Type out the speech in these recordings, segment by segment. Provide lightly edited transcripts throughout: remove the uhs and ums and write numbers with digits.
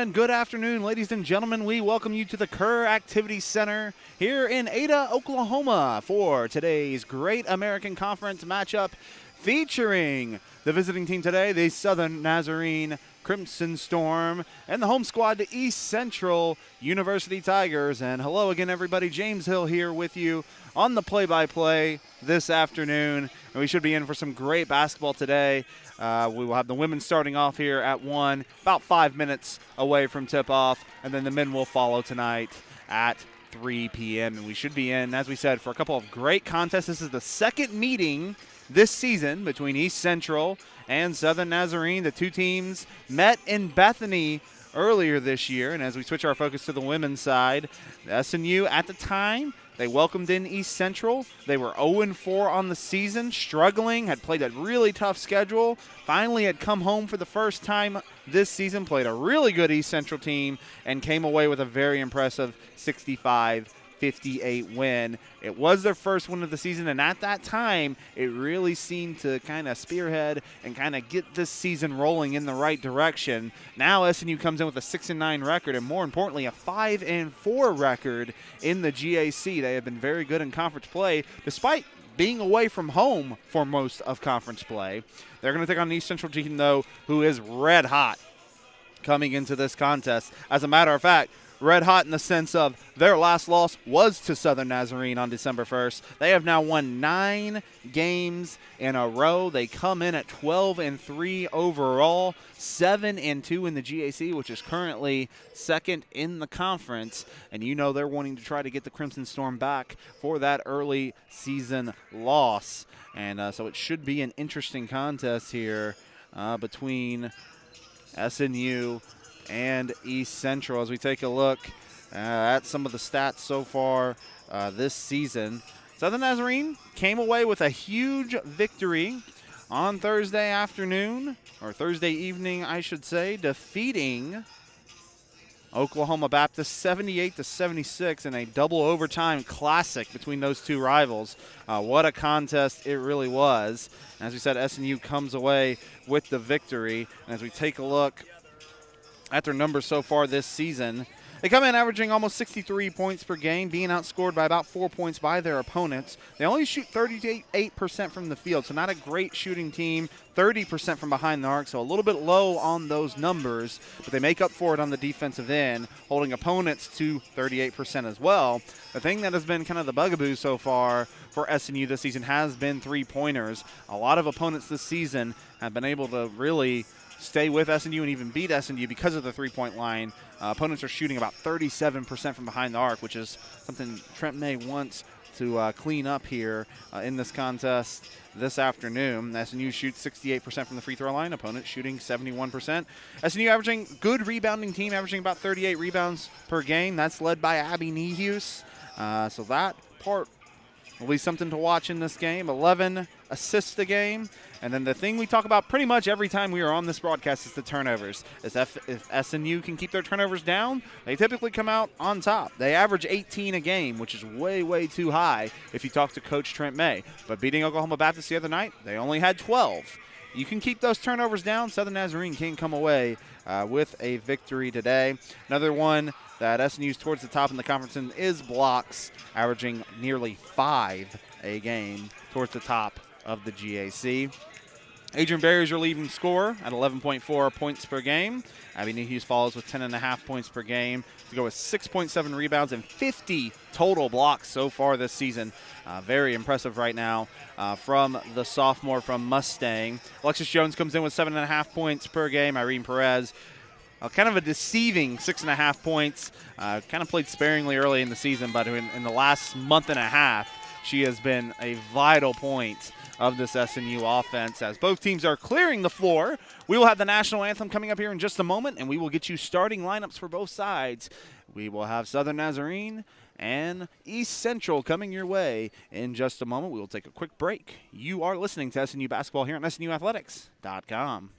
And good afternoon, ladies and gentlemen. We welcome you to the Kerr Activity Center here in Ada, Oklahoma for today's Great American Conference matchup featuring the visiting team today, the Southern Nazarene Crimson Storm, and the home squad, the East Central University Tigers. And hello again, everybody. James Hill here with you on the play-by-play this afternoon. And we should be in for some great basketball today. We will have the women starting off here at 1, about 5 minutes away from tip-off, and then the men will follow tonight at 3 p.m. And we should be in, as we said, for a couple of great contests. This is the second meeting this season between East Central and Southern Nazarene. The two teams met in Bethany earlier this year, and as we switch our focus to the women's side, the SNU at the time, they welcomed in East Central. They were 0-4 on the season, struggling, had played a really tough schedule, finally had come home for the first time this season, played a really good East Central team, and came away with a very impressive 65-58 win. It was their first win of the season, and at that time, it really seemed to kind of spearhead and kind of get this season rolling in the right direction. Now SNU comes in with a 6-9 record, and more importantly, a 5-4 record in the GAC. They have been very good in conference play, despite being away from home for most of conference play. They're going to take on an East Central team, though, who is red hot coming into this contest. As a matter of fact, red hot in the sense of their last loss was to Southern Nazarene on December 1st. They have now won 9 games in a row. They come in at 12-3 overall, 7-2 in the GAC, which is currently second in the conference. And you know they're wanting to try to get the Crimson Storm back for that early season loss. And so it should be an interesting contest here between SNU and East Central as we take a look at some of the stats so far this season. Southern Nazarene came away with a huge victory on Thursday afternoon, or Thursday evening, I should say, defeating Oklahoma Baptist 78-76 in a double overtime classic between those two rivals. What a contest it really was. And as we said, SNU comes away with the victory. And as we take a look at their numbers so far this season, they come in averaging almost 63 points per game, being outscored by about 4 points by their opponents. They only shoot 38% from the field, so not a great shooting team. 30% from behind the arc, so a little bit low on those numbers, but they make up for it on the defensive end, holding opponents to 38% as well. The thing that has been kind of the bugaboo so far for SNU this season has been three-pointers. A lot of opponents this season have been able to really stay with SNU and even beat SNU because of the three-point line. Opponents are shooting about 37% from behind the arc, which is something Trent May wants to clean up here in this contest this afternoon. SNU shoots 68% from the free throw line, opponents shooting 71%. SNU averaging good rebounding team, averaging about 38 rebounds per game. That's led by Abby Nehus. So that part will be something to watch in this game. 11 assists a game. And then the thing we talk about pretty much every time we are on this broadcast is the turnovers. If SNU can keep their turnovers down, they typically come out on top. They average 18 a game, which is way, way too high if you talk to Coach Trent May. But beating Oklahoma Baptist the other night, they only had 12. You can keep those turnovers down. Southern Nazarene can come away with a victory today. Another one that SNU's towards the top in the conference in is blocks, averaging nearly 5 a game towards the top of the GAC. Adrian Berry is your leading scorer at 11.4 points per game. Abby Nehus follows with 10.5 points per game to go with 6.7 rebounds and 50 total blocks so far this season. Very impressive right now from the sophomore from Mustang. Alexis Jones comes in with 7.5 points per game. Irene Perez, kind of a deceiving 6.5 points. Kind of played sparingly early in the season, but in the last month and a half, she has been a vital point of this SNU offense. As both teams are clearing the floor, we will have the national anthem coming up here in just a moment, and we will get you starting lineups for both sides. We will have Southern Nazarene and East Central coming your way in just a moment. We will take a quick break. You are listening to SNU Basketball here on SNUathletics.com.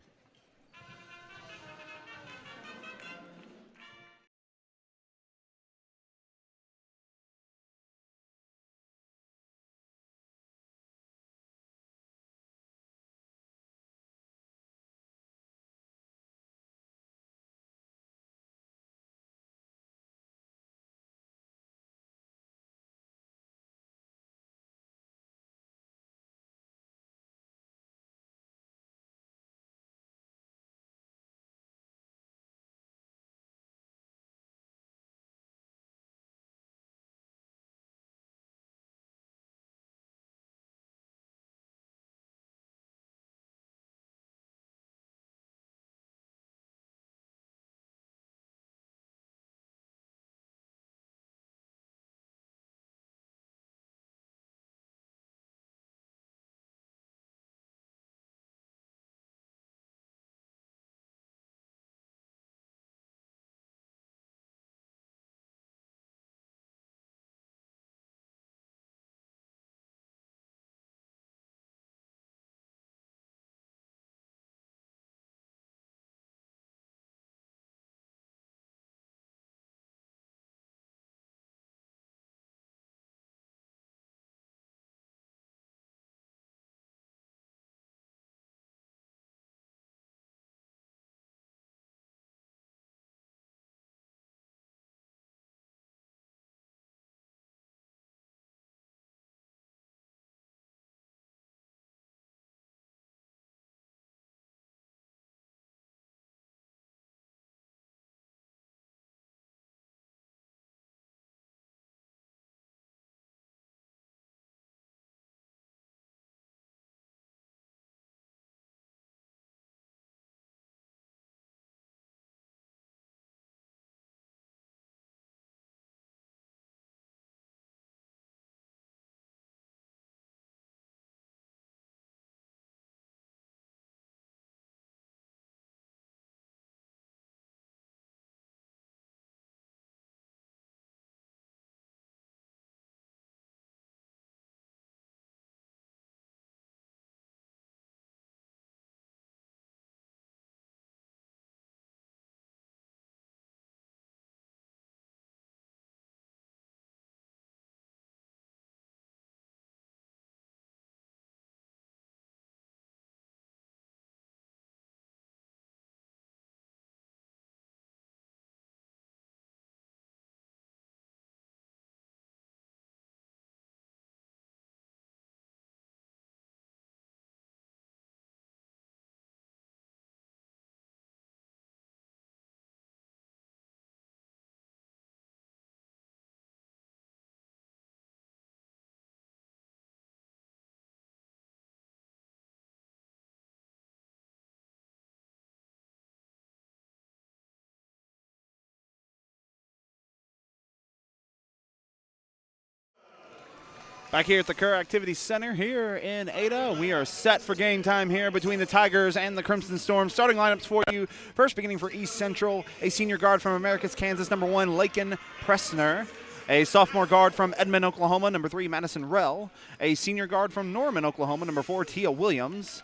Back here at the Kerr Activity Center here in Ada, we are set for game time here between the Tigers and the Crimson Storm. Starting lineups for you. First, beginning for East Central, a senior guard from Americus, Kansas, number 1, Lakin Pressner. A sophomore guard from Edmond, Oklahoma, number 3, Madison Rell. A senior guard from Norman, Oklahoma, number 4, Tia Williams.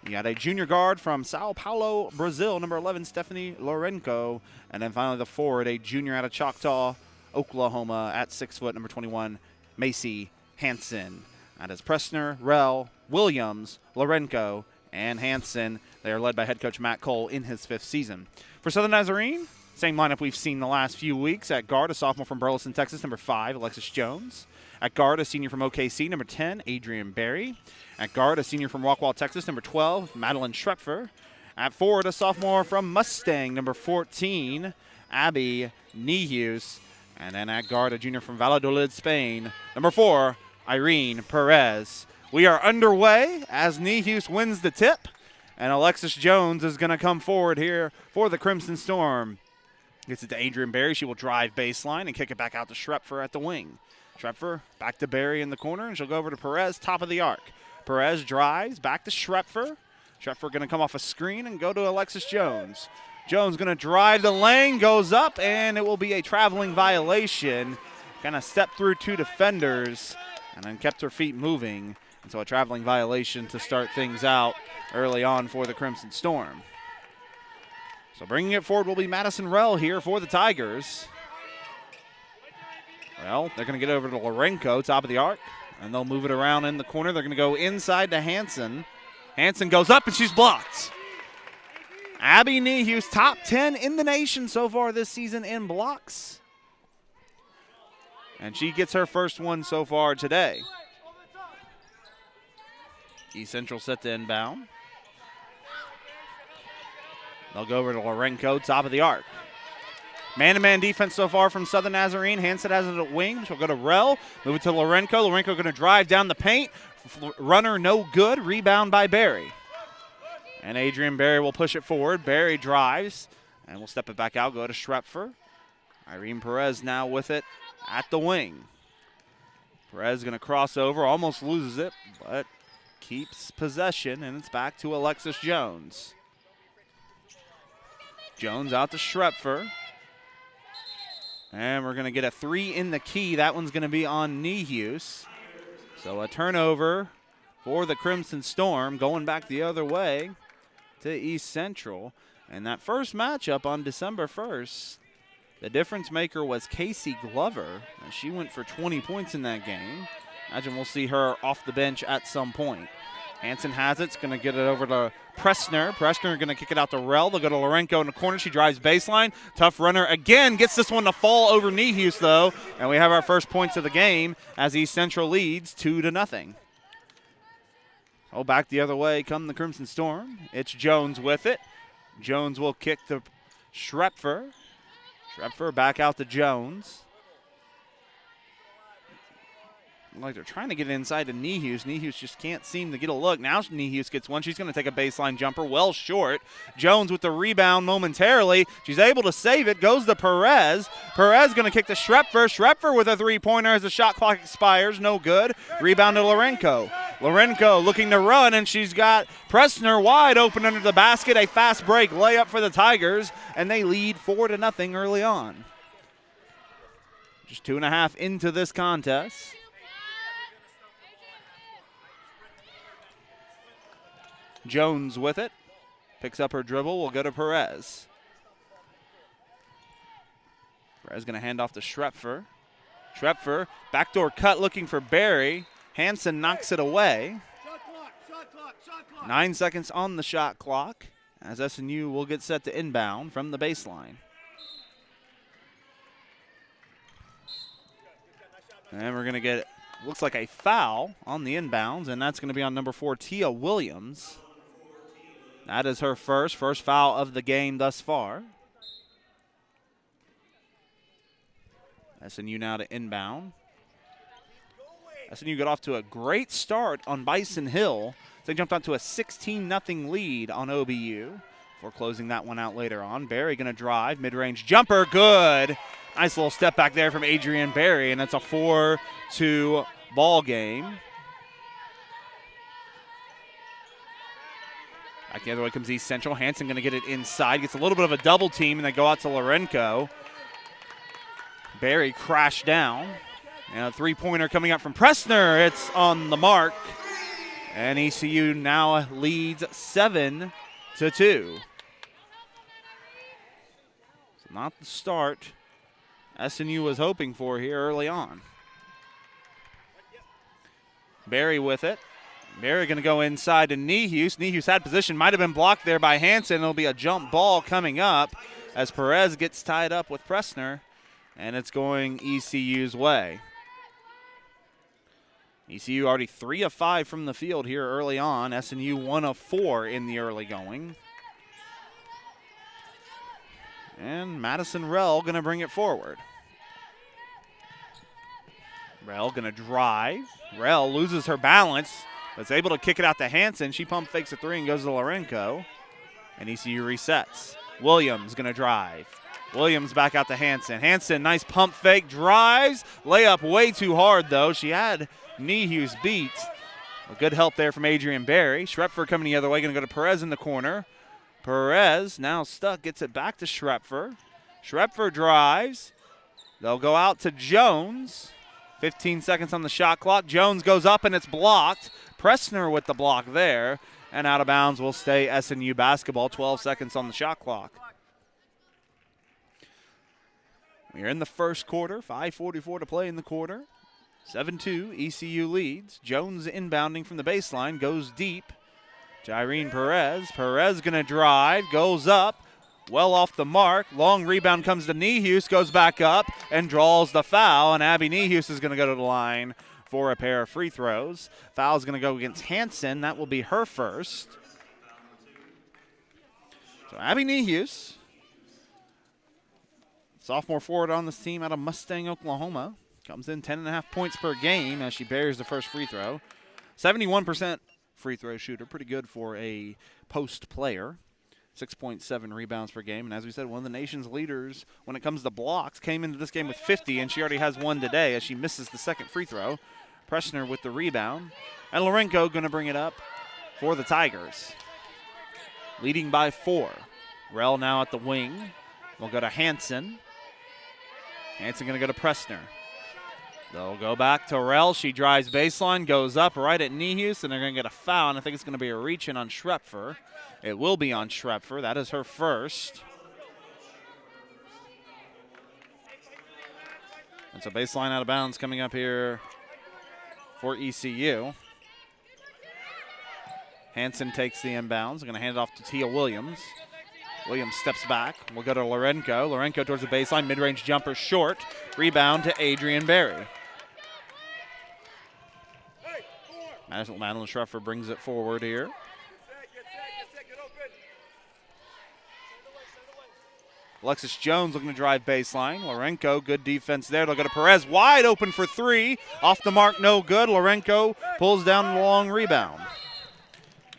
You got a junior guard from Sao Paulo, Brazil, number 11, Stephanie Lorenko. And then finally the forward, a junior out of Choctaw, Oklahoma, at 6 foot, number 21, Macy Hansen. That is Pressner, Rell, Williams, Lorenko, and Hansen. They are led by head coach Matt Cole in his 5th season. For Southern Nazarene, same lineup we've seen the last few weeks. At guard, a sophomore from Burleson, Texas, number 5, Alexis Jones. At guard, a senior from OKC, number 10, Adrian Berry. At guard, a senior from Rockwall, Texas, number 12, Madeline Schrepfer. At forward, a sophomore from Mustang, number 14, Abby Nihus. And then at guard, a junior from Valladolid, Spain, number 4, Irene Perez. We are underway as Nihus wins the tip, and Alexis Jones is going to come forward here for the Crimson Storm. Gets it to Adrian Berry. She will drive baseline and kick it back out to Schrepfer at the wing. Schrepfer back to Berry in the corner, and she'll go over to Perez, top of the arc. Perez drives back to Schrepfer. Schrepfer going to come off a screen and go to Alexis Jones. Jones going to drive the lane, goes up, and it will be a traveling violation. Kind of stepped through 2 defenders and then kept her feet moving. And so a traveling violation to start things out early on for the Crimson Storm. So bringing it forward will be Madison Rell here for the Tigers. Well, they're going to get over to Lorenko, top of the arc, and they'll move it around in the corner. They're going to go inside to Hansen. Hansen goes up, and she's blocked. Abby Nihus, top 10 in the nation so far this season in blocks. And she gets her first one so far today. East Central set to inbound. They'll go over to Lorenko, top of the arc. Man-to-man defense so far from Southern Nazarene. Hansen has it at wing. She'll go to Rell. Move it to Lorenko. Lorenko going to drive down the paint. Runner no good. Rebound by Berry. And Adrian Berry will push it forward. Berry drives. And we'll step it back out. Go to Schrepfer. Irene Perez now with it at the wing. Perez going to cross over. Almost loses it, but keeps possession. And it's back to Alexis Jones. Jones out to Schrepfer. And we're going to get a 3 in the key. That one's going to be on Nihus. So a turnover for the Crimson Storm, going back the other way to East Central. And that first matchup on December 1st, the difference maker was Casey Glover. And she went for 20 points in that game. Imagine we'll see her off the bench at some point. Hansen has it. It's going to get it over to Pressner. Pressner going to kick it out to Rell. They'll go to Lorenko in the corner. She drives baseline. Tough runner again. Gets this one to fall over Nihus, though. And we have our first points of the game as East Central leads 2-0. Oh, back the other way come the Crimson Storm. It's Jones with it. Jones will kick to Schrepfer. Schrepfer back out to Jones. Like they're trying to get it inside to Nihus. Nihus just can't seem to get a look. Now Nihus gets one. She's going to take a baseline jumper well short. Jones with the rebound momentarily. She's able to save it. Goes to Perez. Perez going to kick to Schrepfer. Schrepfer with a 3-pointer as the shot clock expires. No good. Rebound to Lorenko. Lorenko looking to run, and she's got Pressner wide open under the basket. A fast break layup for the Tigers, and they lead 4-0 early on. Just 2.5 into this contest. Jones with it. Picks up her dribble. Will go to Perez. Perez going to hand off to Schrepfer. Schrepfer, backdoor cut looking for Berry. Hansen knocks it away. 9 seconds on the shot clock as SNU will get set to inbound from the baseline. And we're going to get, looks like a foul on the inbounds, and that's going to be on number 4, Tia Williams. That is her first foul of the game thus far. SNU now to inbound. SNU got off to a great start on Bison Hill. They jumped out to a 16-0 lead on OBU before closing that one out later on. Berry going to drive, mid-range jumper, good. Nice little step back there from Adrian Berry, and it's a 4-2 ball game. Back the other way comes East Central. Hansen going to get it inside. Gets a little bit of a double team, and they go out to Lorenko. Barry crashed down. And a three-pointer coming up from Pressner. It's on the mark. And ECU now leads 7-2. So not the start SNU was hoping for here early on. Barry with it. Barry going to go inside to Nehus. Nehus had position, might have been blocked there by Hansen. It'll be a jump ball coming up as Perez gets tied up with Pressner, and it's going ECU's way. ECU already 3 of 5 from the field here early on. SNU 1 of 4 in the early going. And Madison Rell going to bring it forward. Rell going to drive. Rell loses her balance, but is able to kick it out to Hansen. She pump fakes a three and goes to Lorenko. And ECU resets. Williams going to drive. Williams back out to Hansen. Hansen, nice pump fake, drives. Layup way too hard, though. She had Nehus beat. A good help there from Adrian Barry. Schrepfer coming the other way, going to go to Perez in the corner. Perez now stuck, gets it back to Schrepfer. Schrepfer drives. They'll go out to Jones. 15 seconds on the shot clock. Jones goes up and it's blocked. Pressner with the block there. And out of bounds will stay SNU basketball. 12 seconds on the shot clock. We're in the first quarter. 5:44 to play in the quarter. 7-2, ECU leads. Jones inbounding from the baseline. Goes deep to Irene Perez. Perez going to drive. Goes up. Well off the mark. Long rebound comes to Nehus, goes back up and draws the foul. And Abby Nehus is going to go to the line for a pair of free throws. Foul's going to go against Hansen. That will be her first. So Abby Nehus, sophomore forward on this team out of Mustang, Oklahoma, comes in 10.5 points per game as she bears the first free throw. 71% free throw shooter, pretty good for a post player. 6.7 rebounds per game. And as we said, one of the nation's leaders when it comes to blocks, came into this game with 50, and she already has one today as she misses the second free throw. Pressner with the rebound. And Lorenko going to bring it up for the Tigers. Leading by 4. Rell now at the wing. We'll go to Hansen. Hansen going to go to Pressner. They'll go back to Rell. She drives baseline, goes up right at Nehus, and they're going to get a foul. And I think it's going to be a reach-in on Schrepfer. It will be on Schrepfer. That is her first. And so baseline out of bounds coming up here for ECU. Hansen takes the inbounds. They're going to hand it off to Tia Williams. Williams steps back. We'll go to Lorenko. Lorenko towards the baseline. Mid-range jumper short. Rebound to Adrian Barry. Madeline Schrepfer brings it forward here. Alexis Jones looking to drive baseline. Lorenko, good defense there. They'll go to Perez, wide open for 3. Off the mark, no good. Lorenko pulls down the long rebound.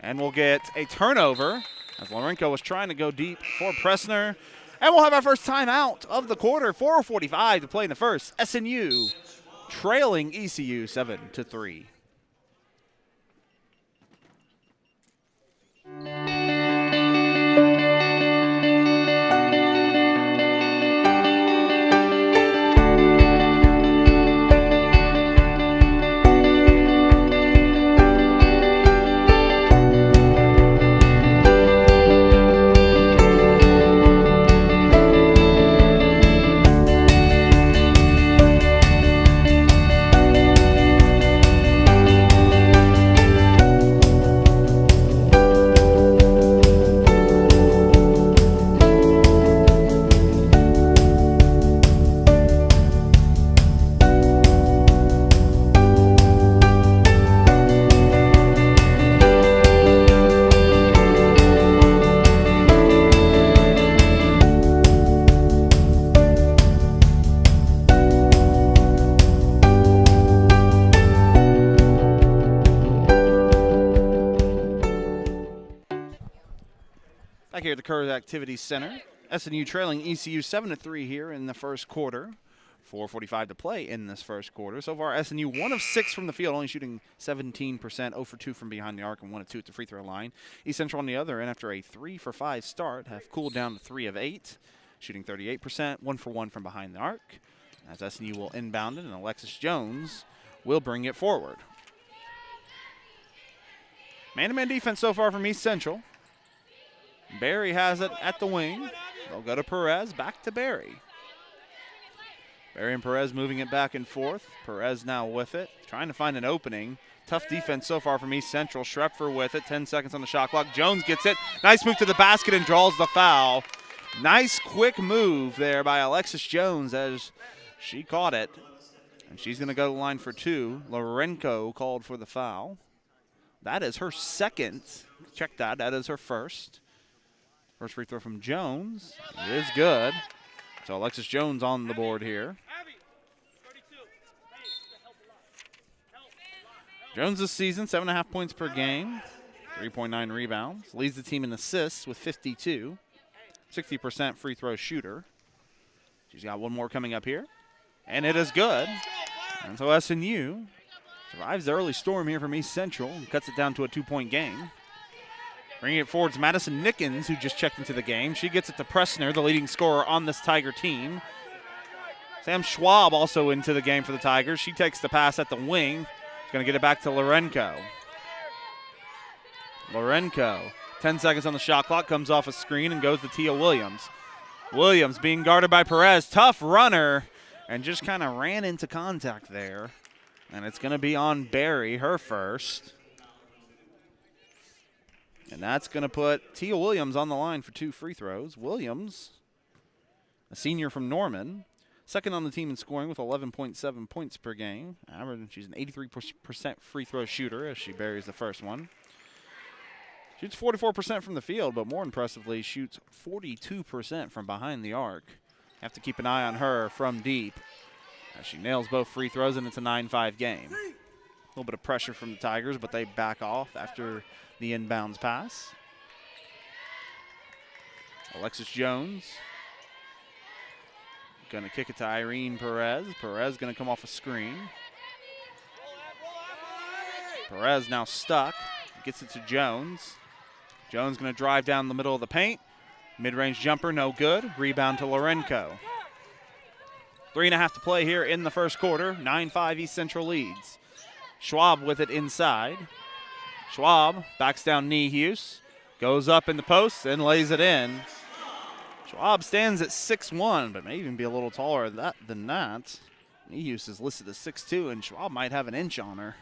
And we'll get a turnover as Lorenko was trying to go deep for Pressner. And we'll have our first timeout of the quarter. 4:45 to play in the first. SNU trailing ECU 7-3. Back here at the Curtis Activities Center. SNU trailing ECU 7-3 here in the first quarter. 4:45 to play in this first quarter. So far, SNU 1 of 6 from the field, only shooting 17%, 0 for 2 from behind the arc, and 1 of 2 at the free throw line. East Central on the other end, after a 3 for 5 start, have cooled down to 3 of 8, shooting 38%, 1 for 1 from behind the arc. As SNU will inbound it, and Alexis Jones will bring it forward. Man-to-man defense so far from East Central. Barry has it at the wing. They'll go to Perez, back to Barry. Barry and Perez moving it back and forth. Perez now with it, trying to find an opening. Tough defense so far from East Central. Schrepfer with it, 10 seconds on the shot clock. Jones gets it. Nice move to the basket and draws the foul. Nice quick move there by Alexis Jones as she caught it. And she's going to go to the line for 2. Lorenko called for the foul. That is her second. Check that. That is her first. First free throw from Jones. It is good. So Alexis Jones on the board here. Jones this season, 7.5 points per game, 3.9 rebounds. Leads the team in assists with 52. 60% free throw shooter. She's got one more coming up here. And it is good. And so SNU survives the early storm here from East Central and cuts it down to a 2-point game. Bringing it forward is Madison Nickens, who just checked into the game. She gets it to Pressner, the leading scorer on this Tiger team. Sam Schwab also into the game for the Tigers. She takes the pass at the wing. She's going to get it back to Lorenko. Lorenko, 10 seconds on the shot clock, comes off a screen and goes to Tia Williams. Williams being guarded by Perez. Tough runner, and just kind of ran into contact there. And it's going to be on Barry, her first. And that's going to put Tia Williams on the line for 2 free throws. Williams, a senior from Norman, second on the team in scoring with 11.7 points per game. She's an 83% free throw shooter as she buries the first one. Shoots 44% from the field, but more impressively, shoots 42% from behind the arc. Have to keep an eye on her from deep as she nails both free throws, and it's a 9-5 game. A little bit of pressure from the Tigers, but they back off after the inbounds pass. Alexis Jones going to kick it to Irene Perez. Perez going to come off a screen. Perez now stuck. Gets it to Jones. Jones going to drive down the middle of the paint. Mid-range jumper, no good. Rebound to Lorenko. 3.5 to play here in the first quarter. 9-5 East Central leads. Schwab with it inside. Schwab backs down Niehus. Goes up in the post and lays it in. Schwab stands at 6'1", but may even be a little taller than that. Niehus is listed as 6'2", and Schwab might have an inch on her.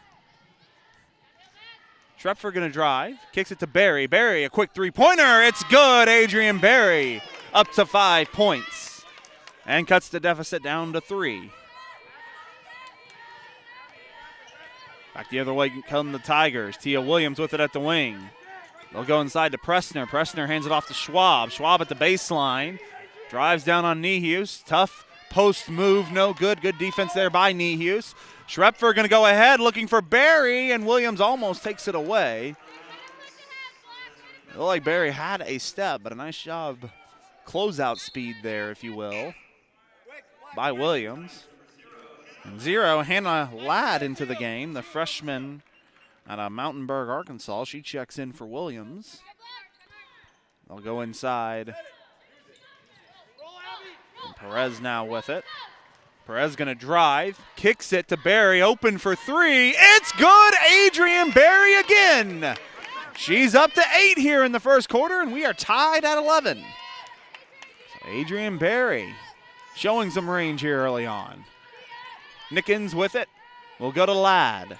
Schrepfer going to drive. Kicks it to Barry. Barry, a quick three-pointer. It's good. Adrian Barry up to 5 points and cuts the deficit down to 3. Back the other way come the Tigers. Tia Williams with it at the wing. They'll go inside to Pressner. Pressner hands it off to Schwab. Schwab at the baseline. Drives down on Niehus. Tough post move, no good. Good defense there by Niehus. Schrepfer going to go ahead looking for Barry, and Williams almost takes it away. It looked like Barry had a step, but a nice job. Closeout speed there, if you will, by Williams. And 0, Hannah Ladd into the game, the freshman out of Mountainburg, Arkansas. She checks in for Williams. They'll go inside. And Perez now with it. Perez going to drive, kicks it to Barry, open for 3. It's good, Adrian Barry again. She's up to 8 here in the first quarter, and we are tied at 11. So Adrian Barry showing some range here early on. Nickens with it. We'll go to Ladd.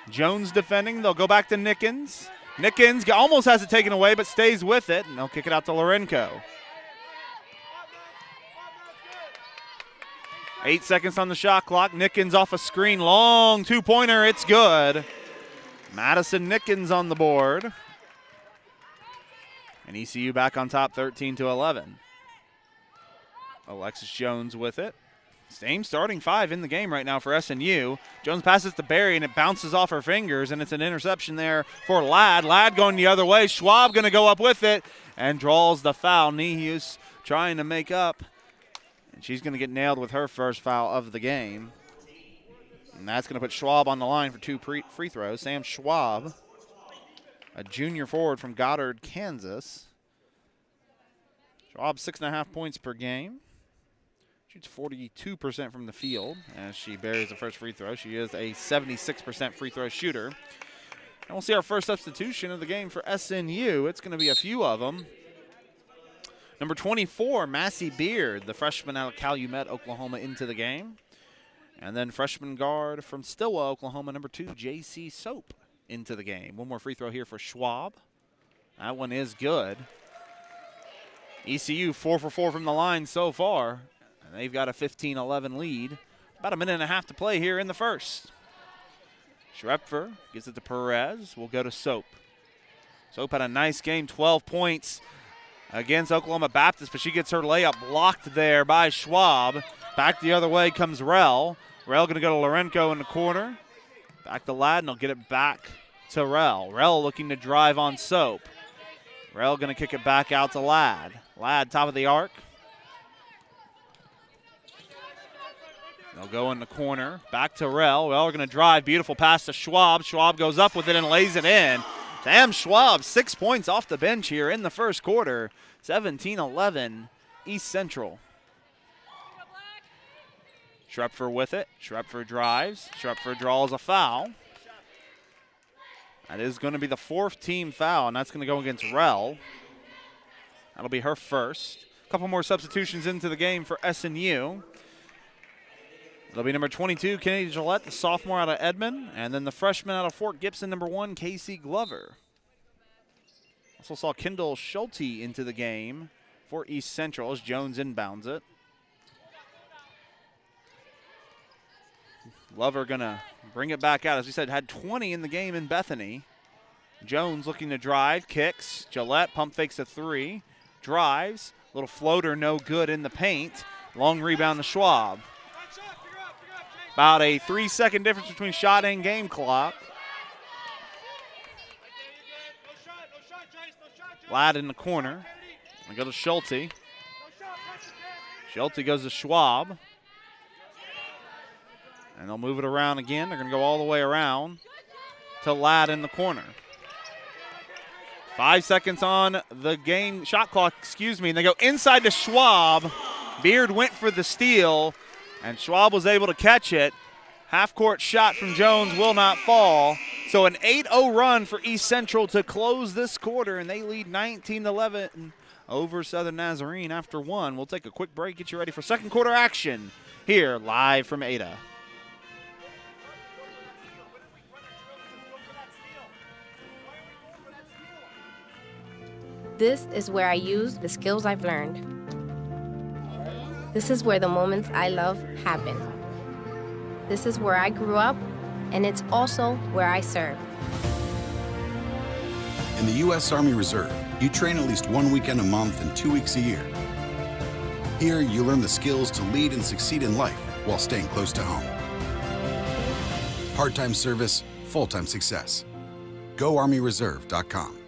Jones defending. They'll go back to Nickens. Nickens almost has it taken away, but stays with it, and they'll kick it out to Lorenko. 8 seconds on the shot clock. Nickens off a screen. Long two-pointer. It's good. Madison Nickens on the board. And ECU back on top 13-11. Alexis Jones with it. Same starting 5 in the game right now for SNU. Jones passes to Barry, and it bounces off her fingers, and it's an interception there for Ladd. Ladd going the other way. Schwab going to go up with it and draws the foul. Niehus trying to make up. And she's going to get nailed with her first foul of the game. And that's going to put Schwab on the line for 2 free throws. Sam Schwab, a junior forward from Goddard, Kansas. Schwab 6.5 points per game. Shoots 42% from the field as she buries the first free throw. She is a 76% free throw shooter. And we'll see our first substitution of the game for SNU. It's going to be a few of them. Number 24, Massey Beard, the freshman out of Calumet, Oklahoma, into the game. And then freshman guard from Stillwell, Oklahoma, number 2, J.C. Soap, into the game. One more free throw here for Schwab. That one is good. ECU 4 for 4 from the line so far. And they've got a 15-11 lead. About a minute and a half to play here in the first. Schrepfer gives it to Perez. We'll go to Soap. Soap had a nice game, 12 points against Oklahoma Baptist, but she gets her layup blocked there by Schwab. Back the other way comes Rell. Rell going to go to Lorenko in the corner. Back to Ladd, and they'll get it back to Rell. Rell looking to drive on Soap. Rell going to kick it back out to Ladd. Ladd, top of the arc. They'll go in the corner. Back to Rell. Rell going to drive. Beautiful pass to Schwab. Schwab goes up with it and lays it in. Sam Schwab, 6 points off the bench here in the first quarter. 17-11, East Central. Schrepfer with it. Schrepfer drives. Schrepfer draws a foul. That is going to be the 4th team foul, and that's going to go against Rell. That'll be her first. A couple more substitutions into the game for SNU. It'll be number 22, Kennedy Gillette, the sophomore out of Edmond, and then the freshman out of Fort Gibson, number 1, Casey Glover. Also saw Kendall Schulte into the game for East Central as Jones inbounds it. Glover gonna bring it back out. As we said, had 20 in the game in Bethany. Jones looking to drive, kicks. Gillette pump fakes a 3, drives. Little floater, no good in the paint. Long rebound to Schwab. About a 3-second difference between shot and game clock. Ladd in the corner. We go to Schulte. Schulte goes to Schwab. And they'll move it around again. They're going to go all the way around to Ladd in the corner. 5 seconds on the game shot clock, and they go inside to Schwab. Beard went for the steal, and Schwab was able to catch it. Half-court shot from Jones will not fall. So an 8-0 run for East Central to close this quarter, and they lead 19-11 over Southern Nazarene after 1. We'll take a quick break, get you ready for second quarter action here live from Ada. This is where I use the skills I've learned. This is where the moments I love happen. This is where I grew up, and it's also where I serve. In the U.S. Army Reserve, you train at least 1 weekend a month and 2 weeks a year. Here, you learn the skills to lead and succeed in life while staying close to home. Part-time service, full-time success. GoArmyReserve.com.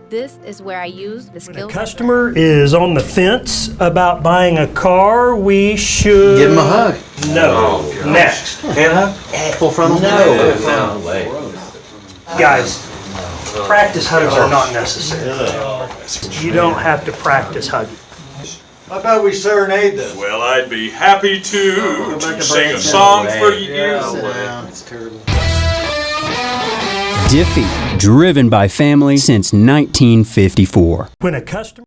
This is where I use the skills. When a customer is on the fence about buying a car, we should give him a hug. No. Oh, next. Hannah? Full frontal? No way. Guys, practice hugs are not necessary. You don't have to practice hugging. How about we serenade them? Well, I'd be happy to sing a song for you. It's terrible. Diffie, driven by family since 1954. When a customer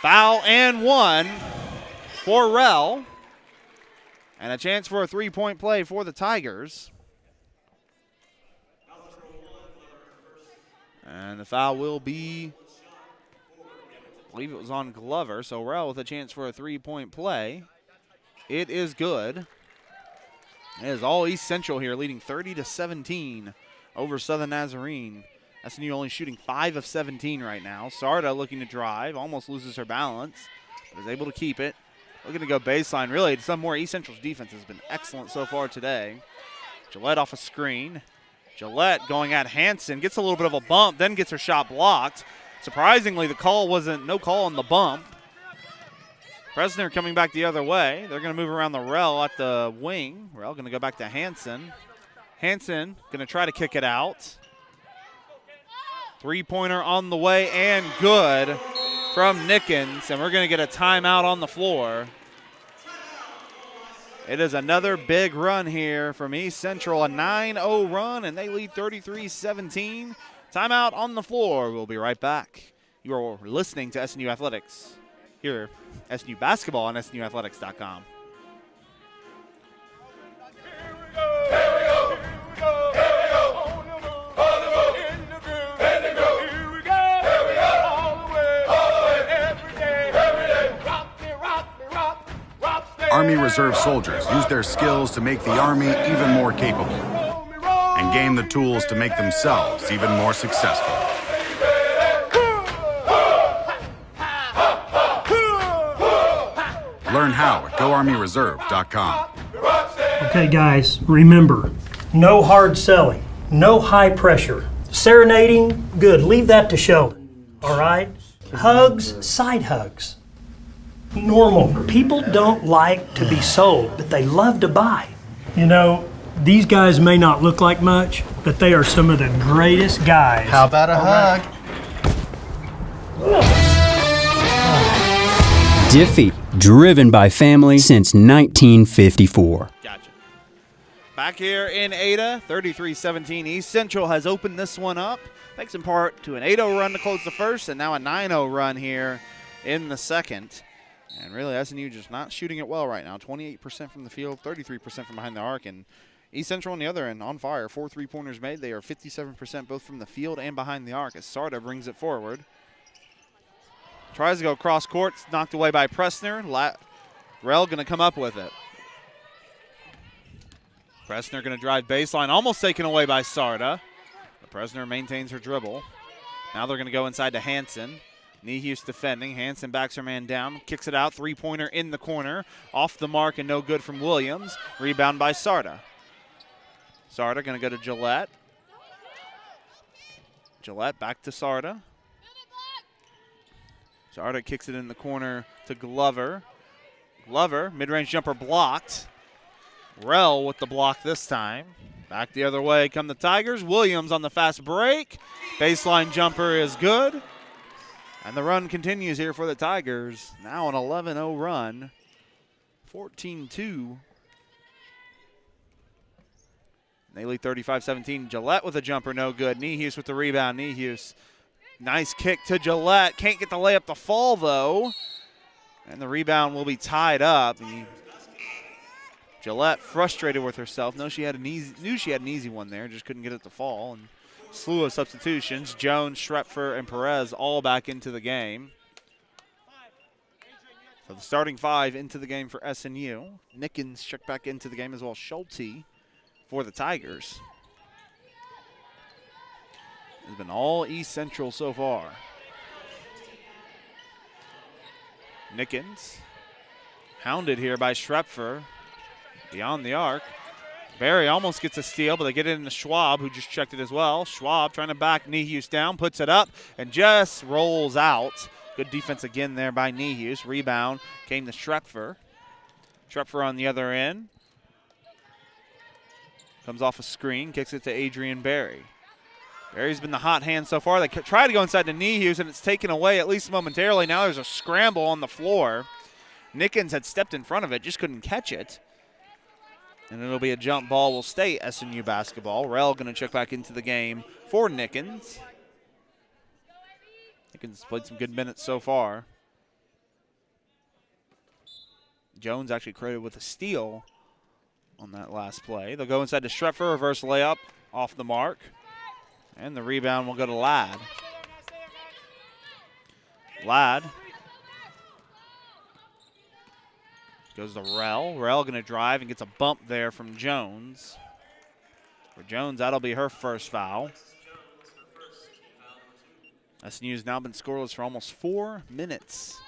Foul and one for Rel. And a chance for a three-point play for the Tigers. And the foul will be, I believe it was on Glover. So Rel with a chance for a three-point play. It is good. It is all East Central here, leading 30-17 over Southern Nazarene. SNU only shooting 5 of 17 right now. Sarda looking to drive, almost loses her balance, but is able to keep it. Looking to go baseline. Really, some more East Central's defense has been excellent so far today. Gillette off a screen. Gillette going at Hanson, gets a little bit of a bump, then gets her shot blocked. Surprisingly, the call wasn't, no call on the bump. Presner coming back the other way. They're going to move around the Rel at the wing. Rel going to go back to Hanson. Hanson going to try to kick it out. Three-pointer on the way and good from Nickens, and we're going to get a timeout on the floor. It is another big run here from East Central, a 9-0 run, and they lead 33-17. Timeout on the floor. We'll be right back. You are listening to SNU Athletics here, SNU Basketball on SNUathletics.com. Army Reserve soldiers use their skills to make the Army even more capable and gain the tools to make themselves even more successful. Learn how at GoArmyReserve.com. Okay, guys, remember, no hard selling, no high pressure. Serenading, good. Leave that to Sheldon, all right? Hugs, side hugs. Normal. People don't like to be sold, but they love to buy. You know, these guys may not look like much, but they are some of the greatest guys. How about a hug? Diffie, driven by family since 1954. Gotcha. Back here in Ada, 33-17. East Central has opened this one up, thanks in part to an 8-0 run to close the first, and now a 9-0 run here in the second. And really, SNU just not shooting it well right now. 28% from the field, 33% from behind the arc. And East Central on the other end, on fire. 4 3-pointers made. They are 57% both from the field and behind the arc as Sarda brings it forward. Tries to go cross court, knocked away by Presner. Rel going to come up with it. Presner going to drive baseline, almost taken away by Sarda. But Presner maintains her dribble. Now they're going to go inside to Hanson. Nehus defending. Hanson backs her man down, kicks it out. Three-pointer in the corner. Off the mark and no good from Williams. Rebound by Sarda. Sarda going to go to Gillette. Gillette back to Sarda. Sarda kicks it in the corner to Glover. Glover, mid-range jumper blocked. Rel with the block this time. Back the other way come the Tigers. Williams on the fast break. Baseline jumper is good. And the run continues here for the Tigers. Now an 11-0 run. 14-2. They lead 35-17. Gillette with a jumper, no good. Nehus with the rebound. Nehus, nice kick to Gillette. Can't get the layup to fall, though. And the rebound will be tied up. Gillette frustrated with herself. Knew she had an easy one there, just couldn't get it to fall. And slew of substitutions. Jones, Schrepfer, and Perez all back into the game. So the starting 5 into the game for SNU. Nickens checked back into the game as well. Schulte for the Tigers. It's been all East Central so far. Nickens hounded here by Schrepfer. Beyond the arc. Barry almost gets a steal, but they get it into Schwab, who just checked it as well. Schwab trying to back Nehus down, puts it up, and just rolls out. Good defense again there by Nehus. Rebound came to Schrepfer. Schrepfer on the other end. Comes off a screen, kicks it to Adrian Barry. Barry's been the hot hand so far. They try to go inside to Nehus, and it's taken away at least momentarily. Now there's a scramble on the floor. Nickens had stepped in front of it, just couldn't catch it. And it'll be a jump ball. Will stay SNU basketball. Rel going to check back into the game for Nickens. Nickens played some good minutes so far. Jones actually credited with a steal on that last play. They'll go inside to Schrepfer, reverse layup off the mark. And the rebound will go to Ladd. Ladd goes to Rell. Rell going to drive and gets a bump there from Jones. For Jones, that'll be her first foul. SNU has now been scoreless for almost 4 minutes.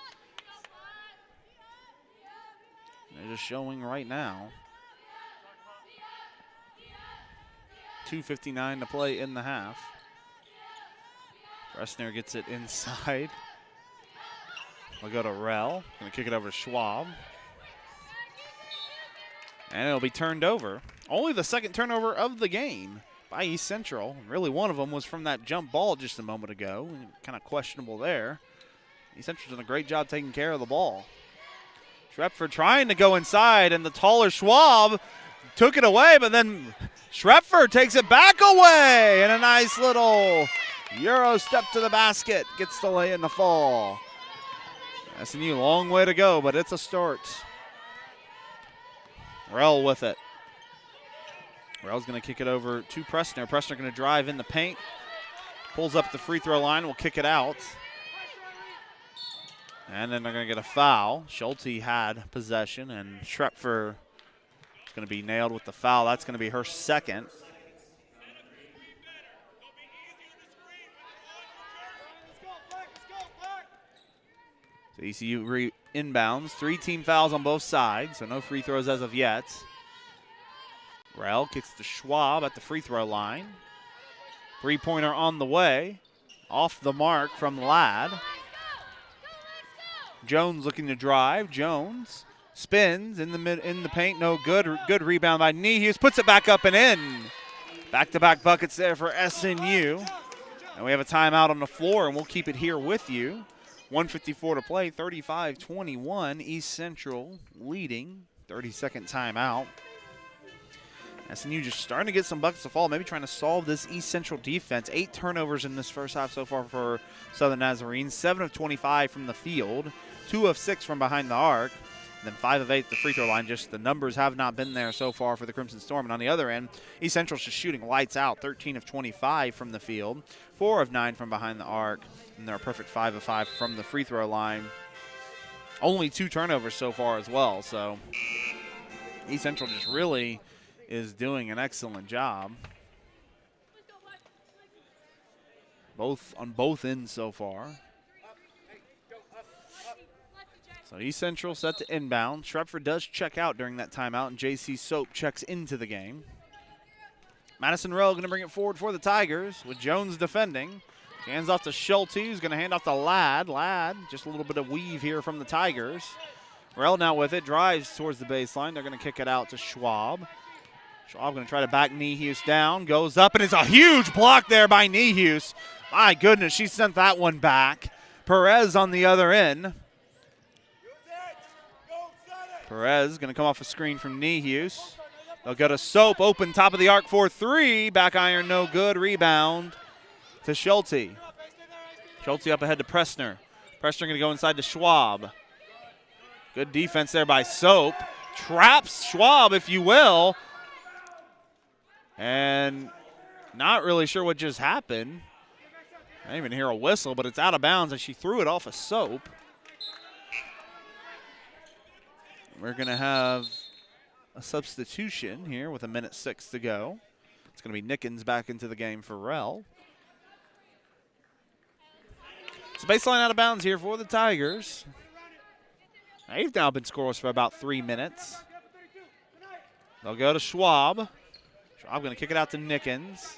They're just showing right now. 2:59 to play in the half. Bressner gets it inside. We'll go to Rell. Going to kick it over to Schwab. And it'll be turned over. Only the second turnover of the game by East Central. Really, one of them was from that jump ball just a moment ago. Kind of questionable there. East Central's done a great job taking care of the ball. Schrepfer trying to go inside, and the taller Schwab took it away, but then Schrepfer takes it back away. And a nice little Euro step to the basket. Gets the lay in the fall. SNU, long way to go, but it's a start. Rell with it. Rell's going to kick it over to Pressner. Pressner going to drive in the paint. Pulls up the free throw line. Will kick it out. And then they're going to get a foul. Schulte had possession, and Schrepfer is going to be nailed with the foul. That's going to be her second. So ECU inbounds. 3 team fouls on both sides, so no free throws as of yet. Rell kicks to Schwab at the free throw line. 3-pointer on the way. Off the mark from Ladd. Jones looking to drive. Jones spins in the paint. No good. Good rebound by Nehus. Puts it back up and in. Back-to-back buckets there for SNU. And we have a timeout on the floor, and we'll keep it here with you. 1:54 to play. 35-21. East Central leading. 30-second timeout. SNU just starting to get some buckets to fall, maybe trying to solve this East Central defense. 8 turnovers in this first half so far for Southern Nazarenes. 7 of 25 from the field, 2 of 6 from behind the arc, and then 5 of 8 at the free throw line. Just the numbers have not been there so far for the Crimson Storm. And on the other end, East Central's just shooting lights out. 13 of 25 from the field, 4 of 9 from behind the arc, and they're a perfect 5 of 5 from the free throw line. Only 2 turnovers so far as well, so East Central just really is doing an excellent job. On both ends so far. So East Central set to inbound. Schrepfer does check out during that timeout, and J.C. Soap checks into the game. Madison Rowe going to bring it forward for the Tigers with Jones defending. Hands off to Schulte, who's going to hand off to Ladd. Ladd, just a little bit of weave here from the Tigers. Rell now with it, drives towards the baseline. They're going to kick it out to Schwab. Schwab going to try to back Nehus down. Goes up, and it's a huge block there by Nehus. My goodness, she sent that one back. Perez on the other end. Perez going to come off a screen from Nehus. They'll go to Soap, open top of the arc for 3. Back iron, no good. Rebound to Schulte. Schulte up ahead to Pressner. Pressner going to go inside to Schwab. Good defense there by Soap. Traps Schwab, if you will. And not really sure what just happened. I didn't even hear a whistle, but it's out of bounds, and she threw it off of Soap. We're going to have a substitution here with 1:06 to go. It's going to be Nickens back into the game for Rell. So baseline out of bounds here for the Tigers. They've now been scoreless for about 3 minutes. They'll go to Schwab. Schwab going to kick it out to Nickens.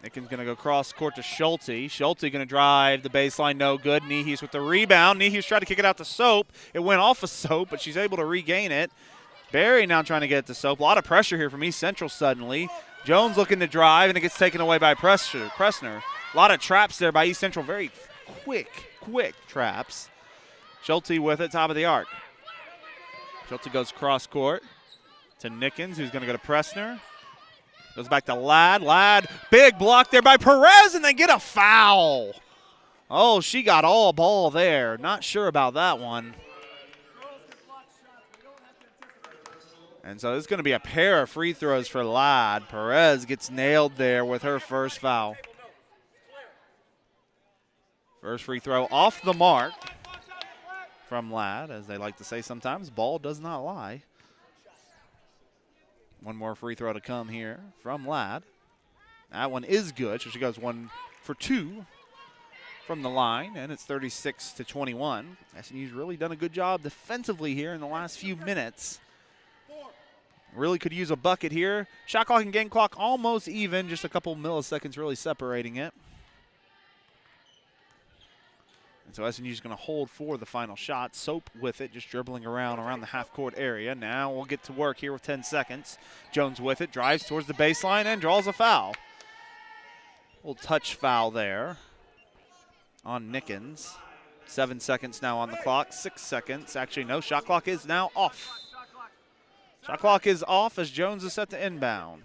Nickens going to go cross court to Schulte. Schulte going to drive the baseline, no good. Nehus with the rebound. Nehus tried to kick it out to Soap. It went off of Soap, but she's able to regain it. Barry now trying to get it to Soap. A lot of pressure here from East Central suddenly. Jones looking to drive, and it gets taken away by Pressner. A lot of traps there by East Central. Very quick traps. Schulte with it, top of the arc. Schulte goes cross court to Nickens, who's going to go to Pressner. Goes back to Ladd. Ladd, big block there by Perez, and they get a foul. Oh, she got all ball there. Not sure about that one. And so it's going to be a pair of free throws for Ladd. Perez gets nailed there with her first foul. First free throw off the mark from Ladd, as they like to say sometimes, ball does not lie. One more free throw to come here from Ladd. That one is good, so she goes 1 for 2 from the line, and it's 36-21. SNU's really done a good job defensively here in the last few minutes. Really could use a bucket here. Shot clock and game clock almost even, just a couple milliseconds really separating it. And so SNU's going to hold for the final shot. Soap with it, just dribbling around the half-court area. Now we'll get to work here with 10 seconds. Jones with it, drives towards the baseline and draws a foul. Little touch foul there on Nickens. 7 seconds now on the clock, 6 seconds. Actually, no, shot clock is now off. Shot clock is off as Jones is set to inbound.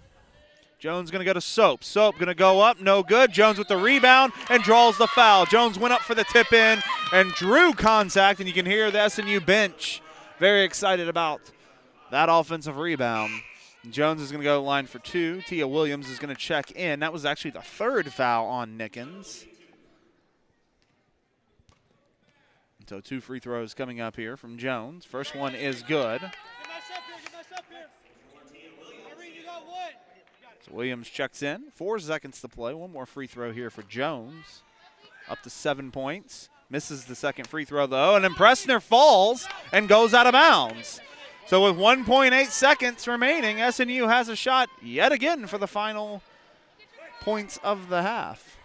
Jones going to go to Soap. Soap going to go up, no good. Jones with the rebound and draws the foul. Jones went up for the tip in and drew contact, and you can hear the SNU bench very excited about that offensive rebound. Jones is going to go line for 2. Tia Williams is going to check in. That was actually the 3rd foul on Nickens. So 2 free throws coming up here from Jones. First one is good. So Williams checks in. 4 seconds to play. One more free throw here for Jones. Up to 7 points. Misses the second free throw, though. And then Pressner falls and goes out of bounds. So with 1.8 seconds remaining, SNU has a shot yet again for the final points of the half.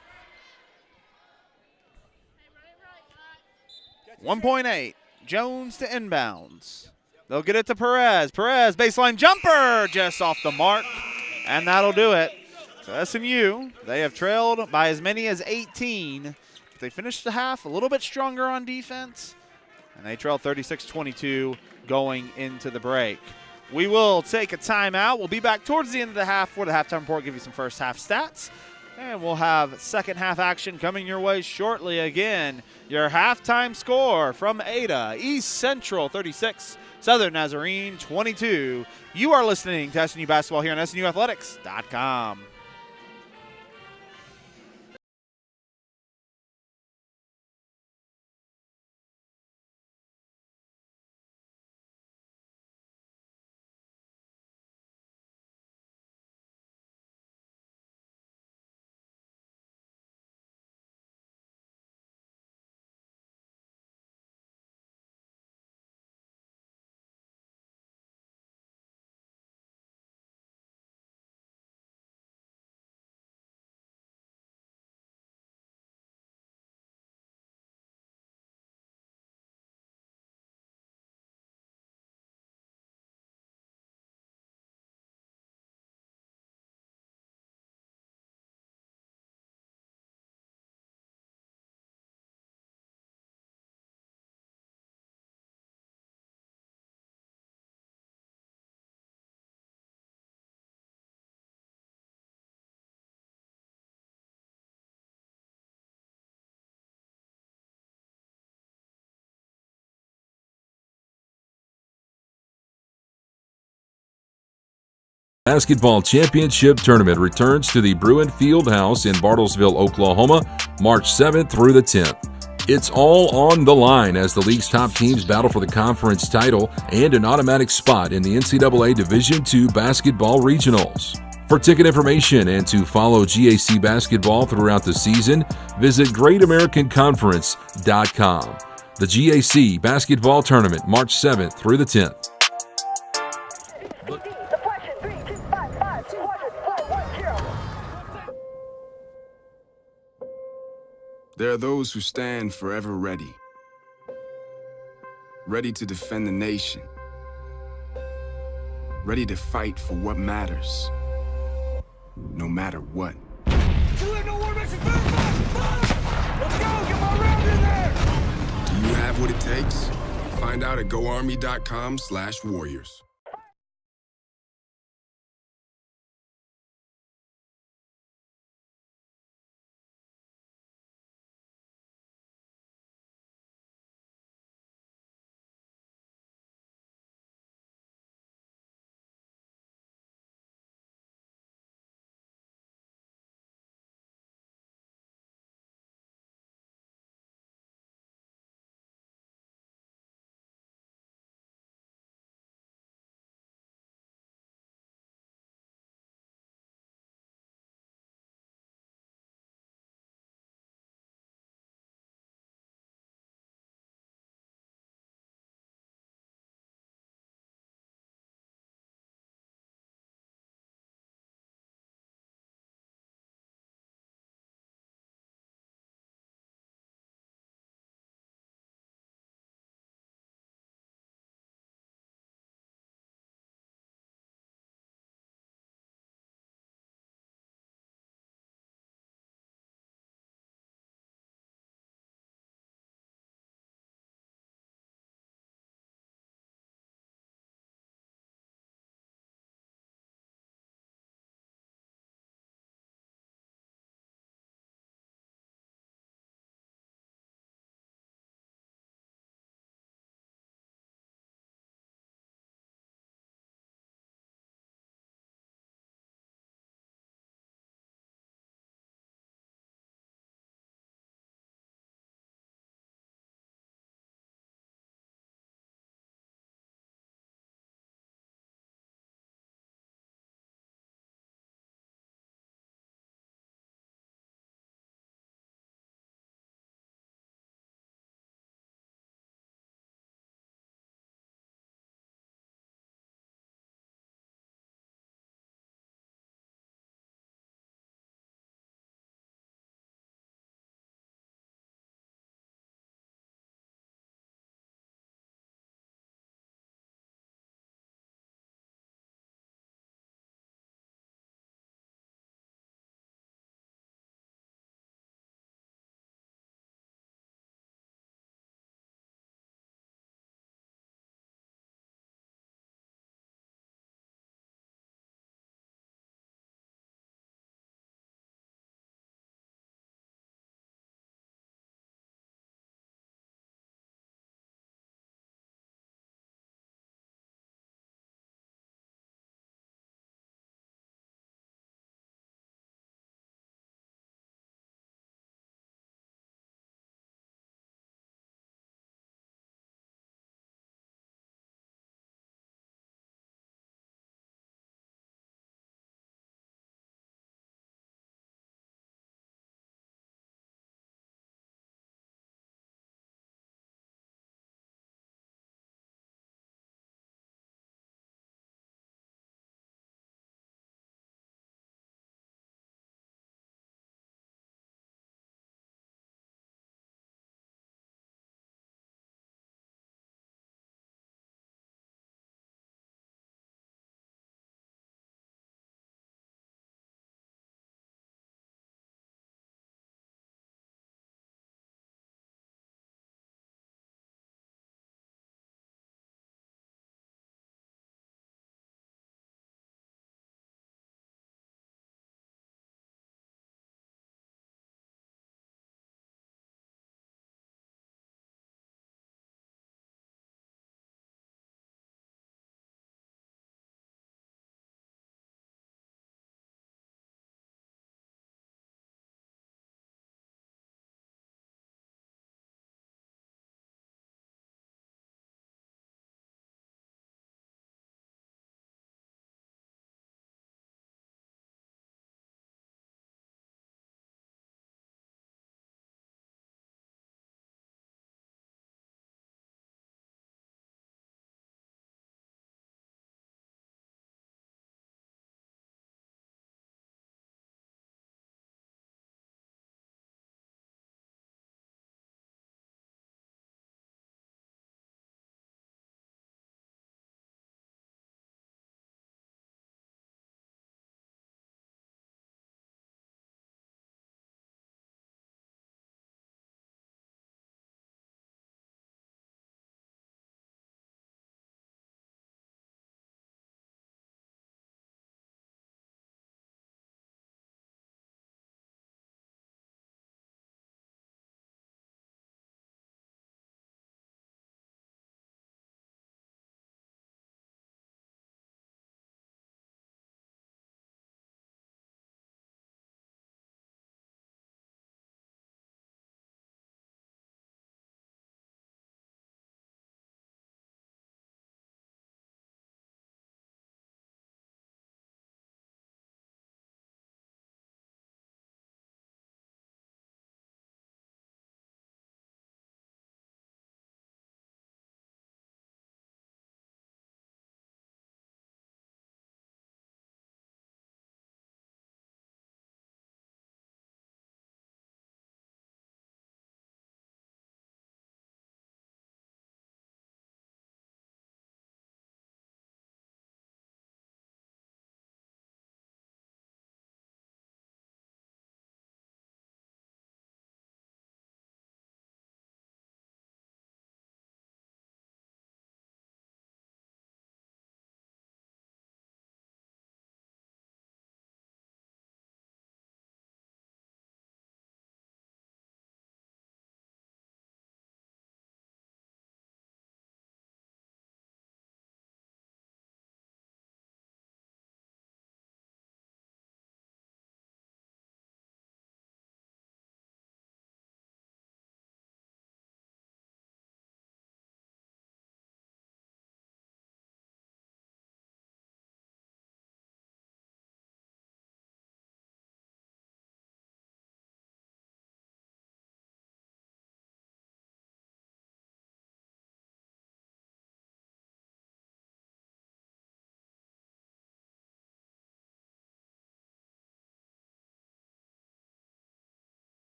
1.8. Jones to inbounds. They'll get it to Perez. Perez, baseline jumper, just off the mark. And that'll do it. So SNU, they have trailed by as many as 18. They finished the half a little bit stronger on defense. And they trail 36-22 going into the break. We will take a timeout. We'll be back towards the end of the half for the halftime report, give you some first half stats. And we'll have second half action coming your way shortly. Again, your halftime score from Ada, East Central 36, Southern Nazarene 22. You are listening to SNU Basketball here on SNUathletics.com. Basketball Championship Tournament returns to the Bruin Field House in Bartlesville, Oklahoma, March 7th through the 10th. It's all on the line as the league's top teams battle for the conference title and an automatic spot in the NCAA Division II Basketball Regionals. For ticket information and to follow GAC basketball throughout the season, visit GreatAmericanConference.com. The GAC Basketball Tournament, March 7th through the 10th. There are those who stand forever ready to defend the nation, ready to fight for what matters, no matter what. Do you have what it takes? Find out at GoArmy.com/warriors.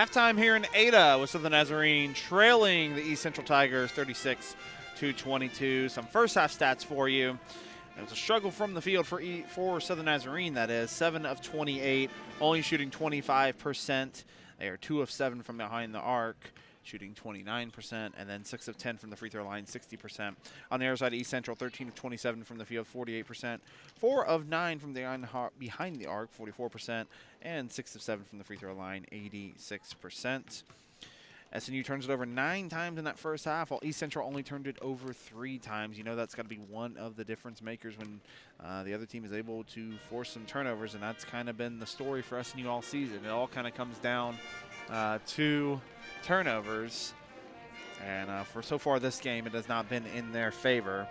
Halftime here in Ada with Southern Nazarene trailing the East Central Tigers 36-22. Some first half stats for you. It was a struggle from the field for Southern Nazarene, that is. 7 of 28, only shooting 25%. They are 2 of 7 from behind the arc, shooting 29%, and then 6 of 10 from the free throw line, 60%. On the other side, East Central, 13 of 27 from the field, 48%. 4 of 9 from behind the arc, 44%, and 6 of 7 from the free throw line, 86%. SNU turns it over 9 times in that first half, while East Central only turned it over 3 times. You know that's got to be one of the difference makers when the other team is able to force some turnovers, and that's kind of been the story for SNU all season. It all kind of comes down to turnovers, and for so far this game, it has not been in their favor.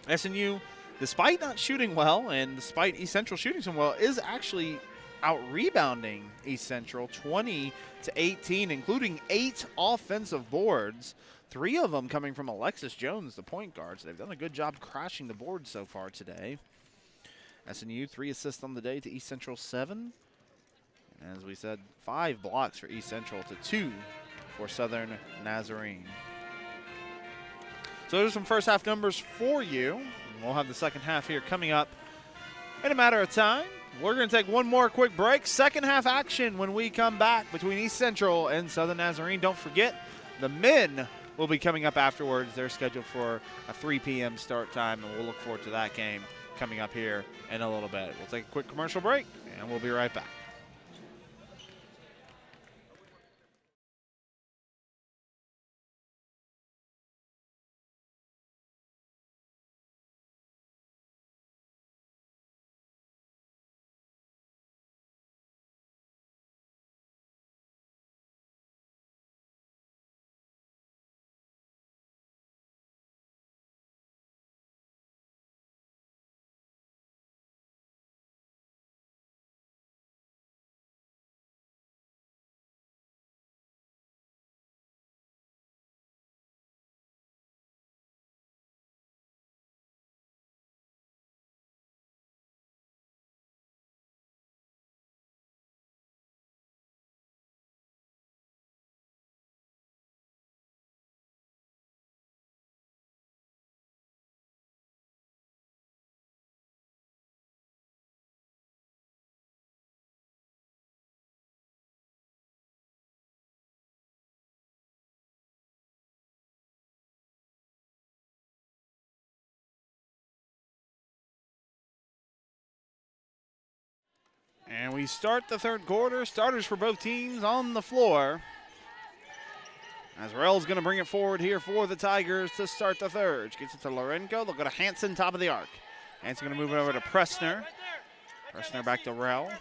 SNU, despite not shooting well and despite East Central shooting some well, is actually out-rebounding East Central 20-18, including 8 offensive boards, 3 of them coming from Alexis Jones, the point guard. So they've done a good job crashing the board so far today. SNU, 3 assists on the day to East Central 7. And as we said, 5 blocks for East Central to 2 for Southern Nazarene. So those are some first half numbers for you. And we'll have the second half here coming up in a matter of time. We're going to take one more quick break. Second half action when we come back between East Central and Southern Nazarene. Don't forget, the men will be coming up afterwards. They're scheduled for a 3 p.m. start time, and we'll look forward to that game coming up here in a little bit. We'll take a quick commercial break, and we'll be right back. And we start the third quarter. Starters for both teams on the floor. Azrael's going to bring it forward here for the Tigers to start the third. She gets it to Lorenko. They'll go to Hansen, top of the arc. Hansen going to move it over to Pressner. Pressner back to Rell.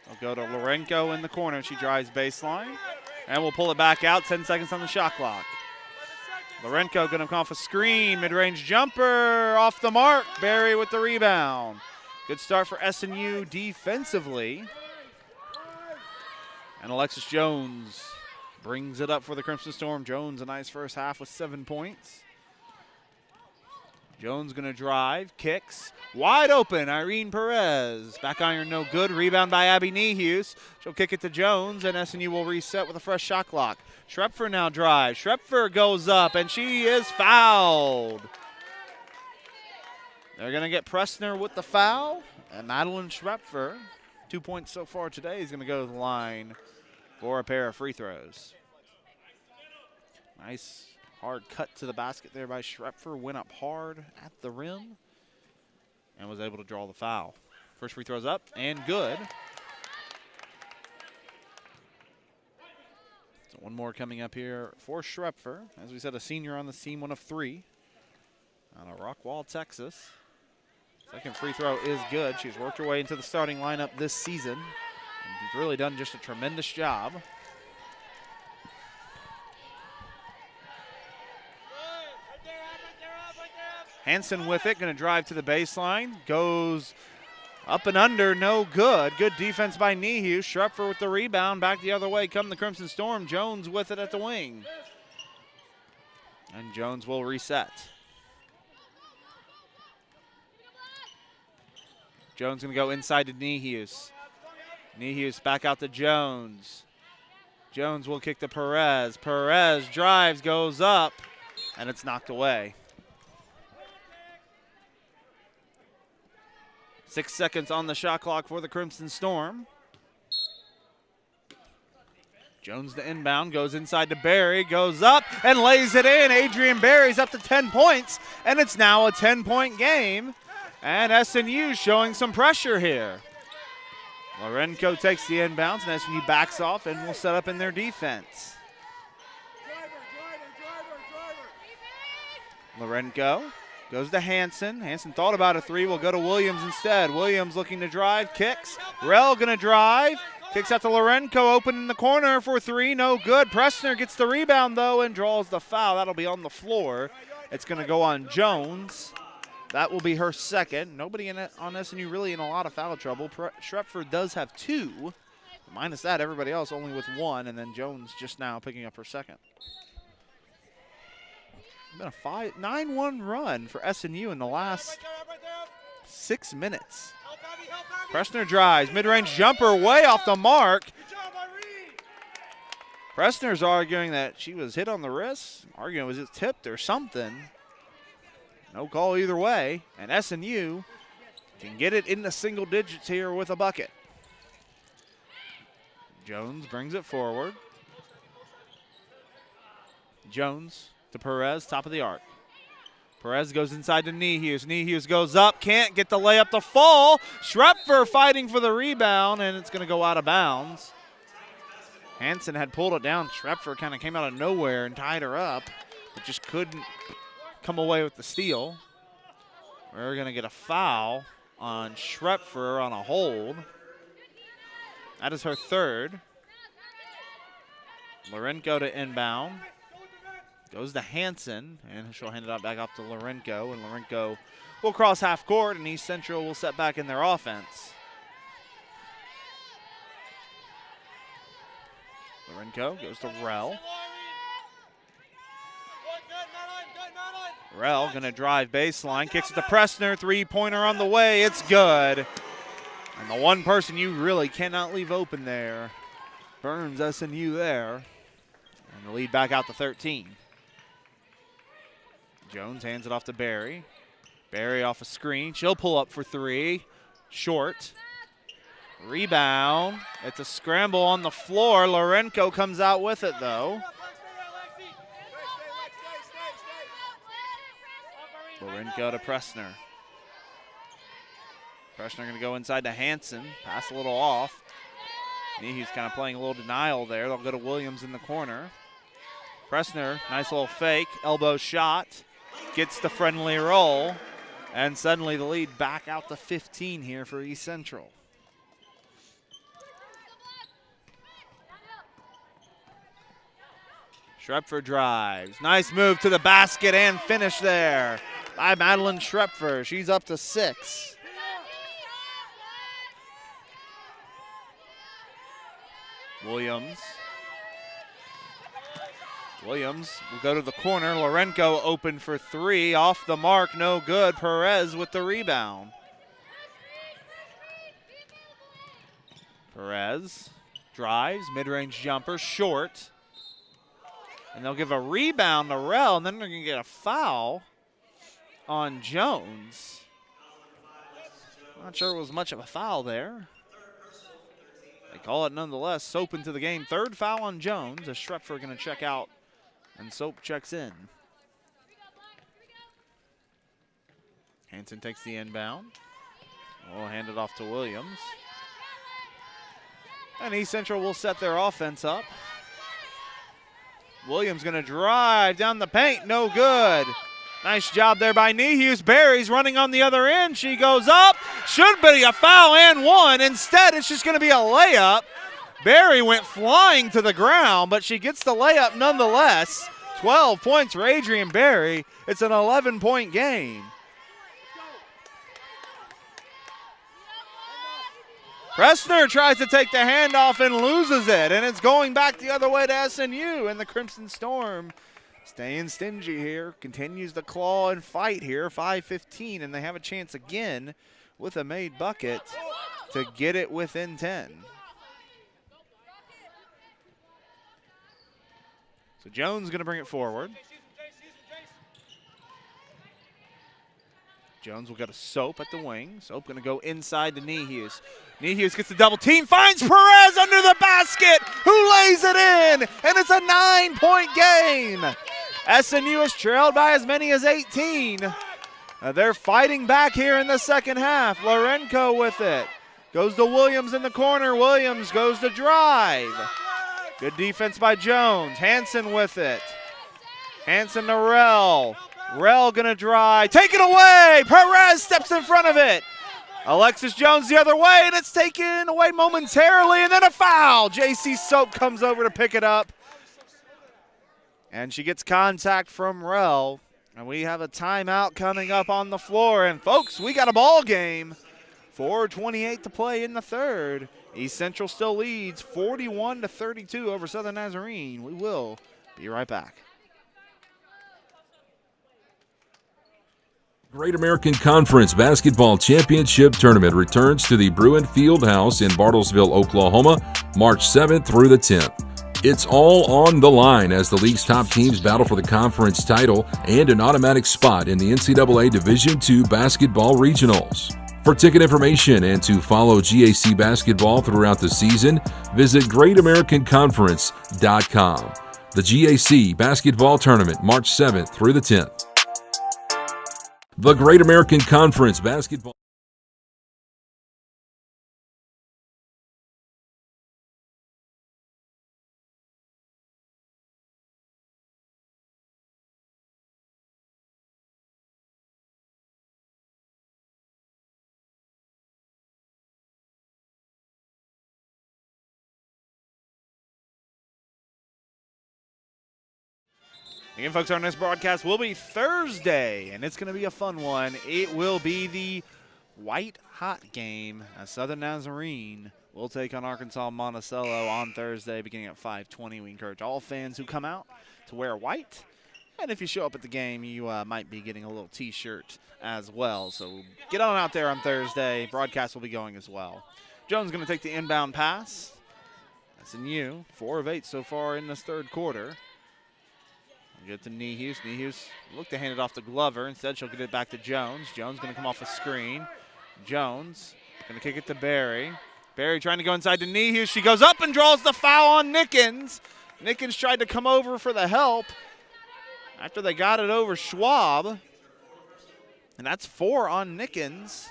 They'll go to Lorenko in the corner. She drives baseline. And we'll pull it back out. 10 seconds on the shot clock. Lorenko going to come off a screen. Mid-range jumper off the mark. Barry with the rebound. Good start for SNU defensively. And Alexis Jones brings it up for the Crimson Storm. Jones, a nice first half with 7 points. Jones going to drive, kicks, wide open. Irene Perez, back iron no good. Rebound by Abby Nehus. She'll kick it to Jones, and SNU will reset with a fresh shot clock. Schrepfer now drives. Schrepfer goes up, and she is fouled. They're going to get Pressner with the foul, and Madeline Schrepfer, 2 points so far today, is going to go to the line for a pair of free throws. Nice hard cut to the basket there by Schrepfer. Went up hard at the rim and was able to draw the foul. First free throw's up and good. So one more coming up here for Schrepfer. As we said, a senior on the team, 1 of 3 out of Rockwall, Texas. Second free throw is good. She's worked her way into the starting lineup this season. And she's really done just a tremendous job. Hansen with it, going to drive to the baseline. Goes up and under, no good. Good defense by Nehus. Schrepfer with the rebound. Back the other way come the Crimson Storm. Jones with it at the wing. And Jones will reset. Jones going to go inside to Nehus. Nehus back out to Jones. Jones will kick to Perez. Perez drives, goes up, and it's knocked away. 6 seconds on the shot clock for the Crimson Storm. Jones to inbound, goes inside to Barry, goes up and lays it in. Adrian Barry's up to 10 points, and it's now a 10-point game. And SNU showing some pressure here. Lorenko takes the inbounds, and SNU backs off and will set up in their defense. Lorenko goes to Hansen. Hansen thought about a three, will go to Williams instead. Williams looking to drive, kicks. Rell gonna drive, kicks out to Lorenko, open in the corner for three, no good. Pressner gets the rebound though and draws the foul. That'll be on the floor. It's gonna go on Jones. That will be her second. Nobody on SNU really in a lot of foul trouble. Shrepford does have 2. Minus that, everybody else only with 1, and then Jones just now picking up her second. Been a 9-1 run for SNU in the last 6 minutes. Pressner drives, mid-range jumper way off the mark. Pressner's arguing that she was hit on the wrist, arguing was it tipped or something. No call either way, and SNU can get it in the single digits here with a bucket. Jones brings it forward. Jones to Perez, top of the arc. Perez goes inside to Nehus. Nehus goes up, can't get the layup to fall. Shrepfer fighting for the rebound, and it's going to go out of bounds. Hansen had pulled it down. Shrepfer kind of came out of nowhere and tied her up, but just couldn't come away with the steal. We're going to get a foul on Shrepfer on a hold. That is her third. Lorenko to inbound. Goes to Hansen, and she'll hand it out back off to Lorenko, and Lorenko will cross half court, and East Central will set back in their offense. Lorenko goes to Rell. Rell gonna drive baseline, kicks it to Pressner, three-pointer on the way, it's good. And the one person you really cannot leave open there, Burns SNU there, and the lead back out to 13. Jones hands it off to Barry. Barry off a screen. She'll pull up for three. Short. Rebound. It's a scramble on the floor. Lorenko comes out with it, though. Lorenko to Pressner. Pressner going to go inside to Hansen. Pass a little off. He's kind of playing a little denial there. They'll go to Williams in the corner. Pressner, nice little fake. Elbow shot. Gets the friendly roll, and suddenly the lead back out to 15 here for East Central. Shrepfer drives. Nice move to the basket and finish there by Madeline Shrepfer. She's up to 6. Williams will go to the corner. Lorenko open for three. Off the mark, no good. Perez with the rebound. Perez drives, mid-range jumper, short. And they'll give a rebound to Rell, and then they're going to get a foul on Jones. Not sure it was much of a foul there. They call it nonetheless. Soap into the game. Third foul on Jones as Shrepfer going to check out. And Soap checks in. Hansen takes the inbound. We'll hand it off to Williams. And East Central will set their offense up. Williams going to drive down the paint. No good. Nice job there by Nehus. Barry's running on the other end. She goes up. Should be a foul and one. Instead, it's just going to be a layup. Barry went flying to the ground, but she gets the layup nonetheless. 12 points for Adrian Barry. It's an 11-point game. Pressner tries to take the handoff and loses it, and it's going back the other way to SNU, and the Crimson Storm staying stingy here, continues to claw and fight here, 5:15, and they have a chance again with a made bucket to get it within 10. So Jones going to bring it forward. Jones will get a Soap at the wing. Soap going to go inside to Nehus. Nehus gets the double team, finds Perez under the basket, who lays it in, and it's a 9-point game. SNU is trailed by as many as 18. They're fighting back here in the second half. Lorenko with it. Goes to Williams in the corner. Williams goes to drive. Good defense by Jones. Hansen with it. Hansen to Rell. Rell gonna drive. Take it away. Perez steps in front of it. Alexis Jones the other way, and it's taken away momentarily, and then a foul. JC Soap comes over to pick it up. And she gets contact from Rell. And we have a timeout coming up on the floor. And folks, we got a ball game. 4:28 to play in the third. East Central still leads 41-32 over Southern Nazarene. We will be right back. Great American Conference Basketball Championship Tournament returns to the Bruin Fieldhouse in Bartlesville, Oklahoma, March 7th through the 10th. It's all on the line as the league's top teams battle for the conference title and an automatic spot in the NCAA Division II Basketball Regionals. For ticket information and to follow GAC basketball throughout the season, visit GreatAmericanConference.com. The GAC Basketball Tournament, March 7th through the 10th. The Great American Conference Basketball. Again, folks, our next broadcast will be Thursday, and it's going to be a fun one. It will be the White Hot game as Southern Nazarene will take on Arkansas Monticello on Thursday beginning at 5:20. We encourage all fans who come out to wear white, and if you show up at the game, you might be getting a little T-shirt as well. So get on out there on Thursday. Broadcast will be going as well. Jones going to take the inbound pass. SNU, 4 of 8 so far in this third quarter. Get to Nehus. Nehus looked to hand it off to Glover. Instead, she'll get it back to Jones. Jones going to come off a screen. Jones going to kick it to Barry. Barry trying to go inside to Nehus. She goes up and draws the foul on Nickens. Nickens tried to come over for the help after they got it over Schwab. And that's 4 on Nickens.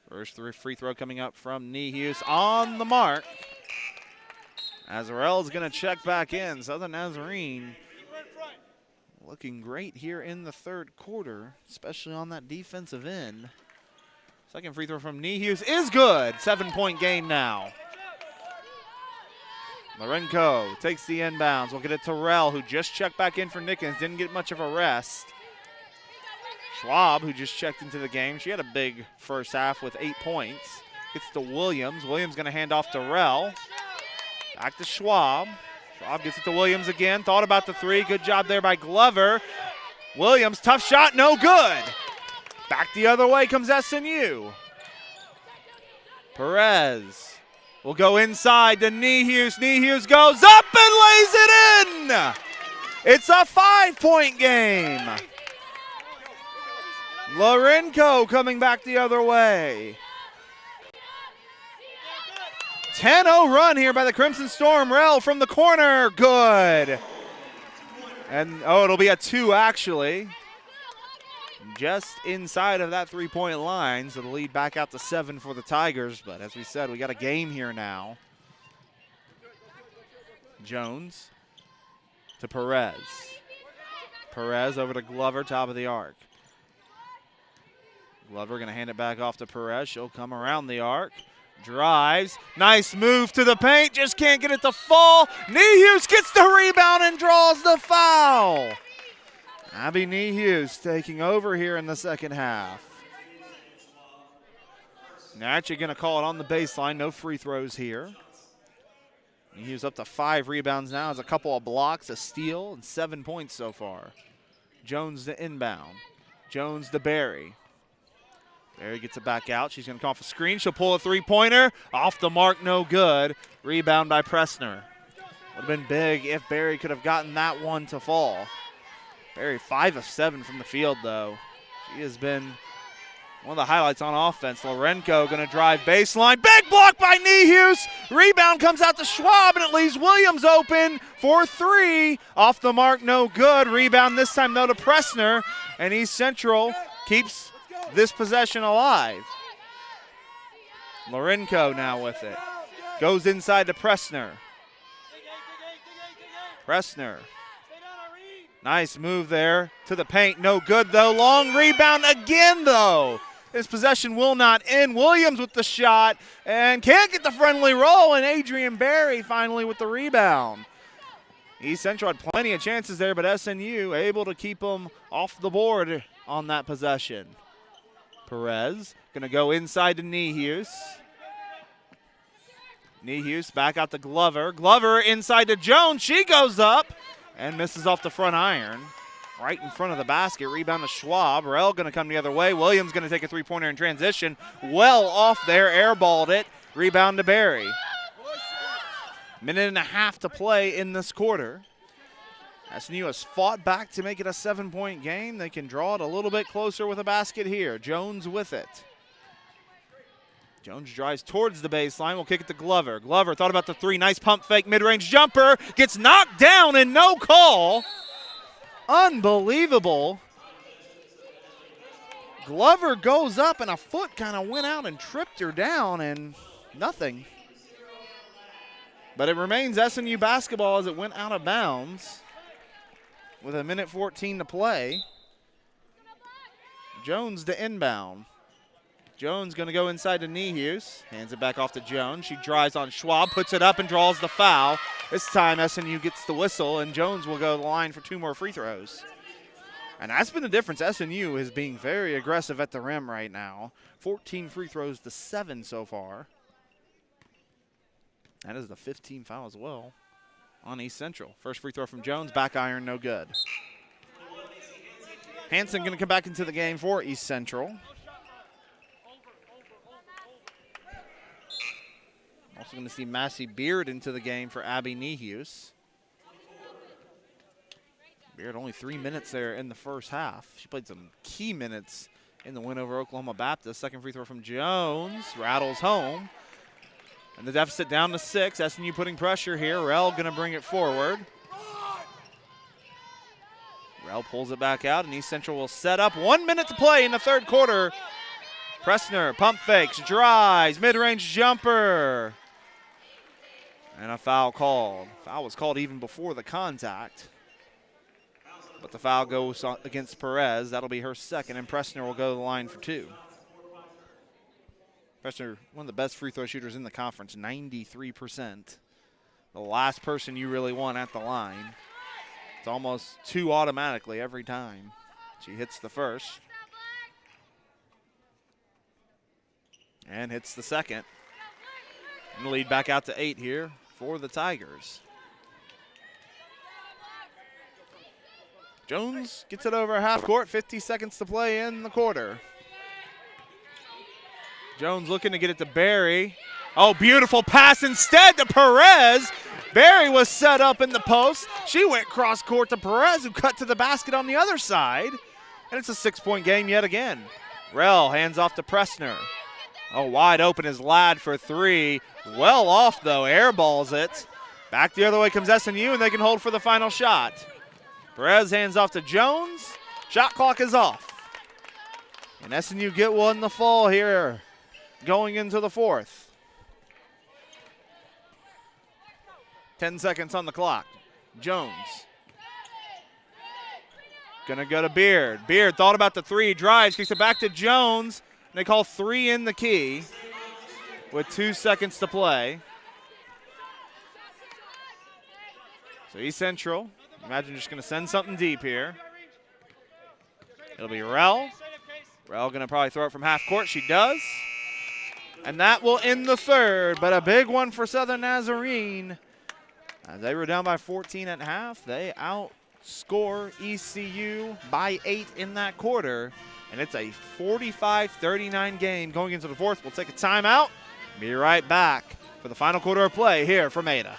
First free throw coming up from Nehus on the mark. Azarell's going to check back in. Southern Nazarene looking great here in the third quarter, especially on that defensive end. Second free throw from Nehus is good. 7-point game now. Lorenko takes the inbounds. We'll get it to Rell, who just checked back in for Nickens. Didn't get much of a rest. Schwab, who just checked into the game. She had a big first half with 8 points. Gets to Williams. Williams going to hand off to Rell. Back to Schwab. Schwab gets it to Williams again. Thought about the three. Good job there by Glover. Williams, tough shot, no good. Back the other way comes SNU. Perez will go inside to Nehus. Nehus goes up and lays it in. It's a 5-point game. Lorenko coming back the other way. 10-0 run here by the Crimson Storm. Rell from the corner, good. And, it'll be a 2 actually. Just inside of that 3-point line, so the lead back out to 7 for the Tigers. But as we said, we got a game here now. Jones to Perez. Perez over to Glover, top of the arc. Glover going to hand it back off to Perez. She'll come around the arc. Drives. Nice move to the paint. Just can't get it to fall. Nehus gets the rebound and draws the foul. Abby Nehus taking over here in the second half. Natchez going to call it on the baseline. No free throws here. Nehus up to 5 rebounds now. Has a couple of blocks, a steal, and 7 points so far. Jones to inbound. Jones to Barry. Berry gets it back out. She's going to come off a screen. She'll pull a three-pointer. Off the mark, no good. Rebound by Pressner. Would have been big if Berry could have gotten that one to fall. Berry 5 of 7 from the field, though. She has been one of the highlights on offense. Lorenko going to drive baseline. Big block by Nehus. Rebound comes out to Schwab, and it leaves Williams open for 3. Off the mark, no good. Rebound this time, though, to Pressner. And East Central keeps this possession alive. Lorenko now with it. Goes inside to Pressner. Pressner. Nice move there to the paint. No good, though. Long rebound again, though. This possession will not end. Williams with the shot and can't get the friendly roll, and Adrian Berry finally with the rebound. East Central had plenty of chances there, but SNU able to keep them off the board on that possession. Perez going to go inside to Nehus. Nehus back out to Glover. Glover inside to Jones. She goes up and misses off the front iron. Right in front of the basket. Rebound to Schwab. Rell going to come the other way. Williams going to take a three-pointer in transition. Well off there. Airballed it. Rebound to Berry. Minute and a half to play in this quarter. SNU has fought back to make it a 7-point game. They can draw it a little bit closer with a basket here. Jones with it. Jones drives towards the baseline. We'll kick it to Glover. Glover thought about the 3. Nice pump fake mid-range jumper. Gets knocked down and no call. Unbelievable. Glover goes up and a foot kind of went out and tripped her down and nothing. But it remains SNU basketball as it went out of bounds with a minute 14 to play. Jones to inbound. Jones going to go inside to Nehus. Hands it back off to Jones. She drives on Schwab, puts it up and draws the foul. This time SNU gets the whistle and Jones will go to the line for 2 more free throws. And that's been the difference. SNU is being very aggressive at the rim right now. 14 free throws to 7 so far. That is the 15th foul as well on East Central. First free throw from Jones, back iron, no good. Hanson going to come back into the game for East Central. Also going to see Massey Beard into the game for Abby Nehus. Beard only 3 minutes there in the first half. She played some key minutes in the win over Oklahoma Baptist. Second free throw from Jones, rattles home. And the deficit down to 6. SNU putting pressure here. Rell going to bring it forward. Rell pulls it back out, and East Central will set up. 1 minute to play in the third quarter. Pressner pump fakes, drives, mid-range jumper. And a foul called. Foul was called even before the contact. But the foul goes against Perez. That'll be her second, and Pressner will go to the line for 2. Pressner, one of the best free throw shooters in the conference, 93%. The last person you really want at the line. It's almost 2 automatically every time. She hits the first. And hits the second. And the lead back out to 8 here for the Tigers. Jones gets it over half court, 50 seconds to play in the quarter. Jones looking to get it to Berry. Oh, beautiful pass instead to Perez. Berry was set up in the post. She went cross court to Perez, who cut to the basket on the other side. And it's a 6-point game yet again. Rell hands off to Pressner. Oh, wide open is Ladd for 3. Well off, though. Airballs it. Back the other way comes SNU, and they can hold for the final shot. Perez hands off to Jones. Shot clock is off. And SNU get one to fall here going into the fourth. 10 seconds on the clock. Jones. Gonna go to Beard. Beard thought about the 3, drives, kicks it back to Jones. They call 3 in the key with 2 seconds to play. So East Central, imagine just going to send something deep here. It'll be Rell. Rell going to probably throw it from half court. She does. And that will end the third, but a big one for Southern Nazarene. As they were down by 14 at half, they outscore ECU by 8 in that quarter, and it's a 45-39 game going into the fourth. We'll take a timeout. Be right back for the final quarter of play here from Ada.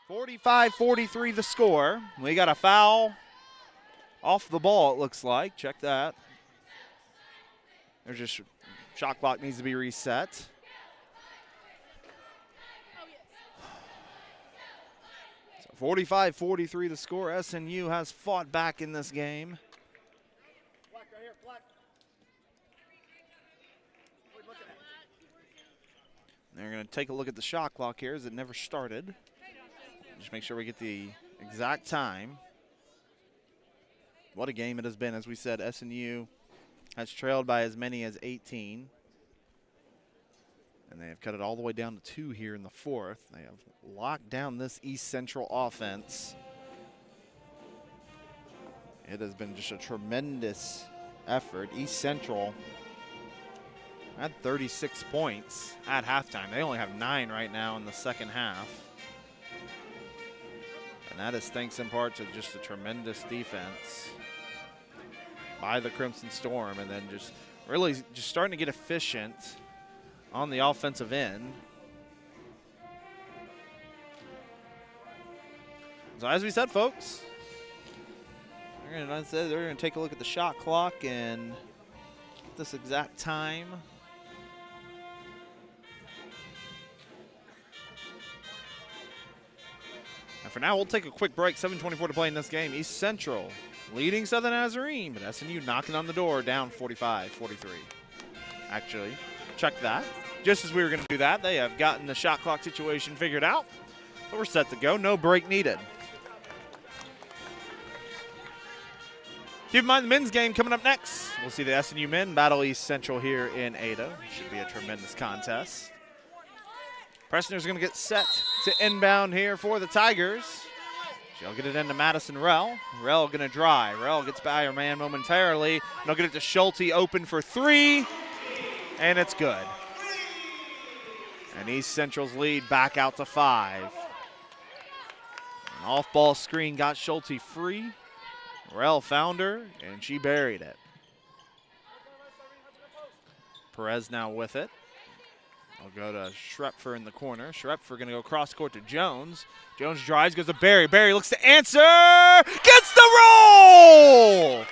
45-43 the score. We got a foul off the ball, it looks like. Check that. There's just shot clock needs to be reset. So 45-43 the score. SNU has fought back in this game. They're going to take a look at the shot clock here as it never started. Just make sure we get the exact time. What a game it has been. As we said, SNU has trailed by as many as 18. And they have cut it all the way down to 2 here in the fourth. They have locked down this East Central offense. It has been just a tremendous effort. East Central had 36 points at halftime. They only have 9 right now in the second half. And that is thanks in part to just a tremendous defense by the Crimson Storm, and then just really just starting to get efficient on the offensive end. So as we said, folks, they're going to take a look at the shot clock and get this exact time. And for now, we'll take a quick break. 7:24 to play in this game. East Central leading Southern Nazarene, but SNU knocking on the door, down 45-43. Actually, check that. Just as we were going to do that, they have gotten the shot clock situation figured out. So we're set to go. No break needed. Keep in mind the men's game coming up next. We'll see the SNU men battle East Central here in Ada. Should be a tremendous contest. Preston's going to get set to inbound here for the Tigers. She'll get it into Madison Rell. Rell going to drive. Rell gets by her man momentarily. And they'll get it to Schulte, open for 3. And it's good. And East Central's lead back out to 5. An off-ball screen got Schulte free. Rell found her, and she buried it. Perez now with it. I'll go to Schrepfer in the corner. Schrepfer going to go cross court to Jones. Jones drives, goes to Barry. Barry looks to answer. Gets the roll!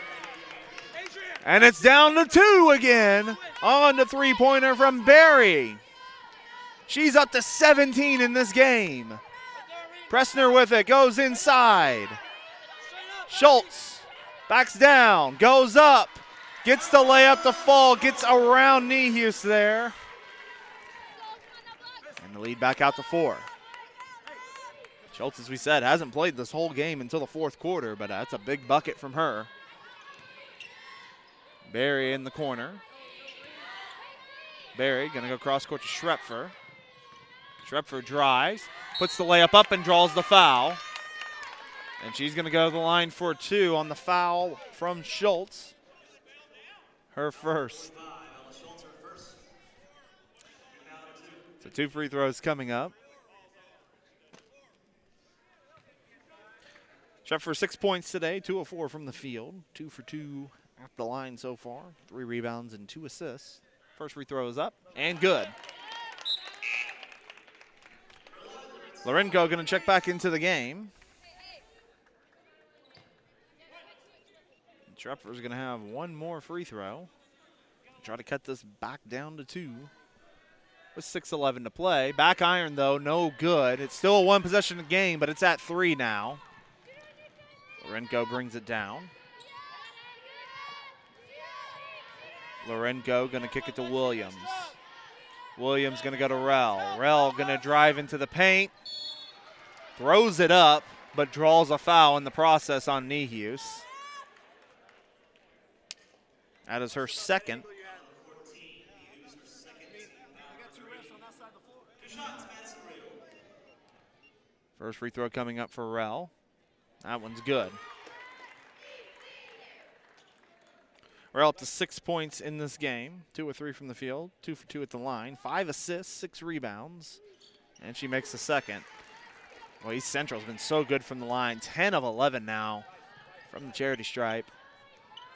And it's down to 2 again. On the three-pointer from Barry. She's up to 17 in this game. Pressner with it, goes inside. Schultz backs down, goes up. Gets the layup to fall, gets around Niehaus there. And the lead back out to 4. Schultz, as we said, hasn't played this whole game until the fourth quarter, but that's a big bucket from her. Barry in the corner. Barry gonna go cross court to Schrepfer. Schrepfer drives, puts the layup up and draws the foul. And she's gonna go to the line for 2 on the foul from Schultz. Her first. So 2 free throws coming up. Schrepfer 6 points today, 2 of 4 from the field. 2 for 2 at the line so far. 3 rebounds and 2 assists. First free throw is up and good. Lorenko going to check back into the game. Schrepfer's going to have 1 more free throw. Try to cut this back down to 2. With 6:11 to play. Back iron, though, no good. It's still a 1-possession game, but it's at 3 now. Lorenko brings it down. Lorenko going to kick it to Williams. Williams going to go to Rell. Rell going to drive into the paint. Throws it up, but draws a foul in the process on Niehaus. That is her second. First free throw coming up for Rell. That one's good. Rell up to 6 points in this game. 2 of 3 from the field. 2 for 2 at the line. 5 assists, 6 rebounds. And she makes the second. Well, East Central's been so good from the line. 10 of 11 now from the charity stripe.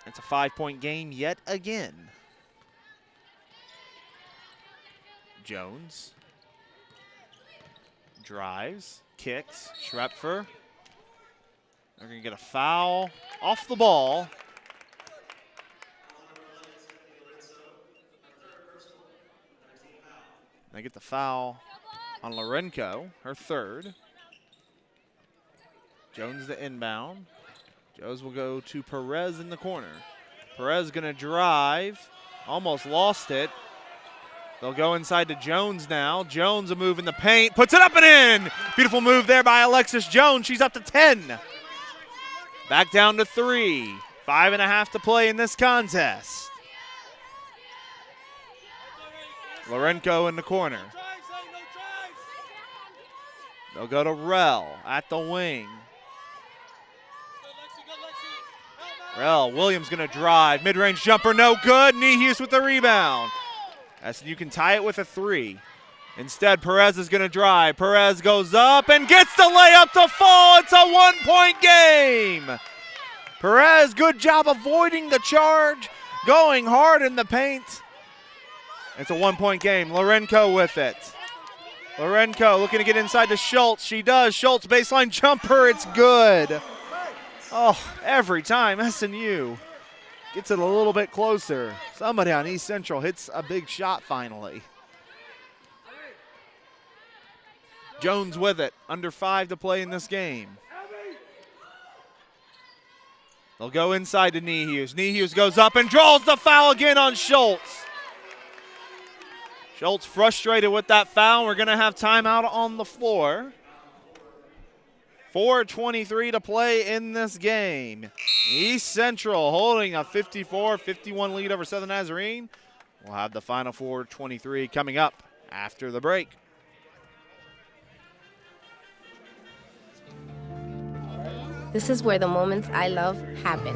It's a 5-point game yet again. Jones drives. Kicks. Schrepfer. They're going to get a foul off the ball. They get the foul on Lorenko, her third. Jones the inbound. Jones will go to Perez in the corner. Perez going to drive. Almost lost it. They'll go inside to Jones now. Jones a move in the paint. Puts it up and in. Beautiful move there by Alexis Jones. She's up to 10. Back down to 3. 5.5 to play in this contest. Lorenko in the corner. They'll go to Rell at the wing. Rell, Williams going to drive. Mid-range jumper, no good. Nihus with the rebound. SNU can tie it with a 3. Instead, Perez is going to drive. Perez goes up and gets the layup to fall. It's a 1-point game. Perez, good job avoiding the charge, going hard in the paint. It's a 1-point game. Lorenko with it. Lorenko looking to get inside to Schultz. She does. Schultz baseline jumper. It's good. Oh, every time SNU gets it a little bit closer. Somebody on East Central hits a big shot finally. Jones with it. Under 5 to play in this game. They'll go inside to Nihus. Nihus goes up and draws the foul again on Schultz. Schultz frustrated with that foul. We're going to have timeout on the floor. 4:23 to play in this game. East Central holding a 54-51 lead over Southern Nazarene. We'll have the final 4:23 coming up after the break. This is where the moments I love happen.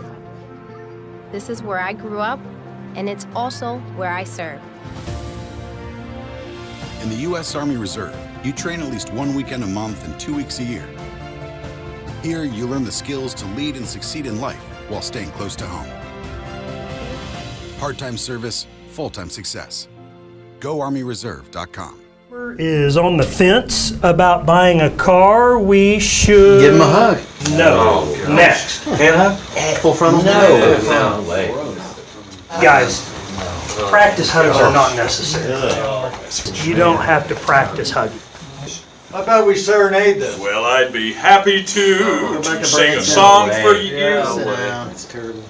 This is where I grew up, and it's also where I serve. In the U.S. Army Reserve, you train at least 1 weekend a month and 2 weeks a year. Here, you learn the skills to lead and succeed in life while staying close to home. Part-time service, full-time success. GoArmyReserve.com. Is on the fence about buying a car. We should Give him a hug. No. Next. Hand hug? Full frontal? No way. Guys, practice hugs are not necessary. You don't have to practice hugging. How about we serenade them? Well, I'd be happy to sing a song for you. It's terrible.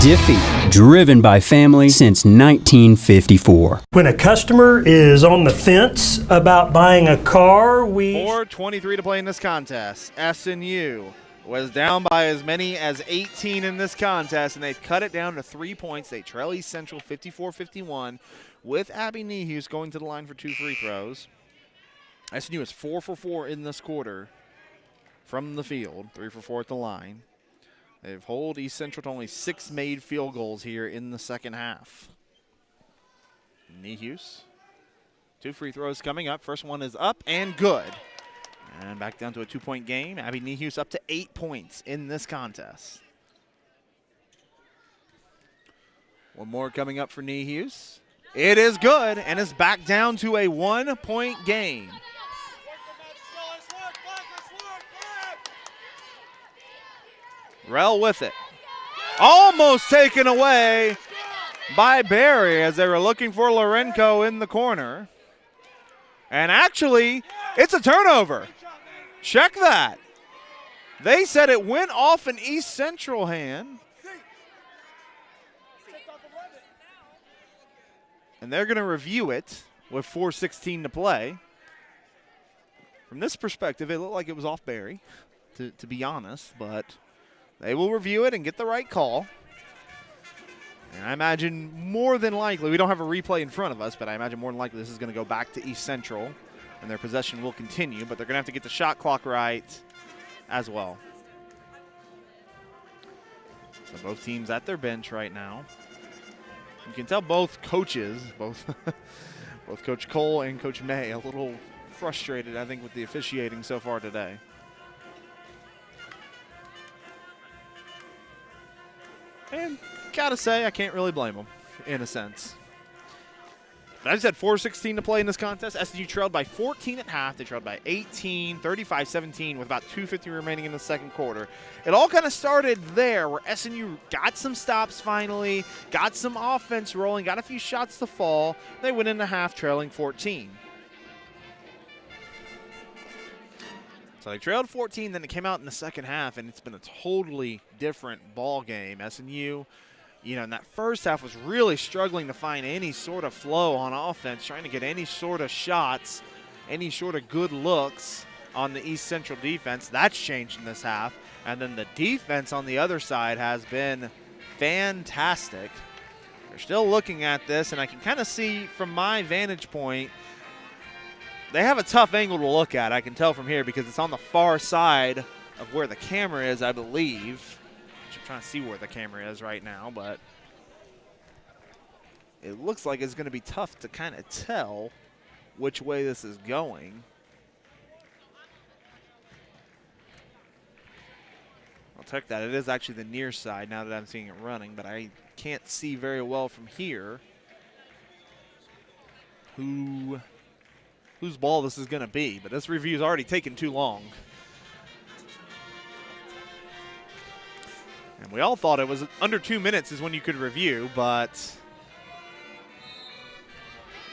Diffie, driven by family since 1954. When a customer is on the fence about buying a car, we... 4:23 to play in this contest. SNU was down by as many as 18 in this contest, and they've cut it down to 3 points. They trail East Central 54-51 with Abby Nihus going to the line for 2 free throws. SNU is 4 for 4 in this quarter from the field, 3 for 4 at the line. They've held East Central to only 6 made field goals here in the second half. Nihus, 2 free throws coming up. First one is up and good. And back down to a 2-point game. Abby Nihus up to 8 points in this contest. One more coming up for Nihus. It is good, and it's back down to a 1-point game. Rell with it. Almost taken away by Barry as they were looking for Lorenko in the corner. And actually, it's a turnover. Check that. They said it went off an East Central hand. And they're going to review it with 4:16 to play. From this perspective, it looked like it was off Barry, to be honest, but they will review it and get the right call. And I imagine more than likely, we don't have a replay in front of us, but I imagine more than likely this is going to go back to East Central, and their possession will continue, but they're going to have to get the shot clock right as well. So both teams at their bench right now. You can tell both coaches, both Coach Cole and Coach May, a little frustrated, I think, with the officiating so far today. And gotta say, I can't really blame them, in a sense. I just had 4:16 to play in this contest. SNU trailed by 14 at half. They trailed by 18, 35-17 with about 2:50 remaining in the second quarter. It all kind of started there where SNU got some stops finally, got some offense rolling, got a few shots to fall. They went into half trailing 14. So they trailed 14, then it came out in the second half, and it's been a totally different ball game. SNU, in that first half was really struggling to find any sort of flow on offense, trying to get any sort of shots, any sort of good looks on the East Central defense. That's changed in this half. And then the defense on the other side has been fantastic. They're still looking at this, and I can kind of see from my vantage point, they have a tough angle to look at, I can tell from here, because it's on the far side of where the camera is, I believe. I'm trying to see where the camera is right now, but it looks like it's going to be tough to kind of tell which way this is going. I'll check that. It is actually the near side now that I'm seeing it running, but I can't see very well from here whose ball this is going to be, but this review's already taken too long. And we all thought it was under 2 minutes is when you could review, but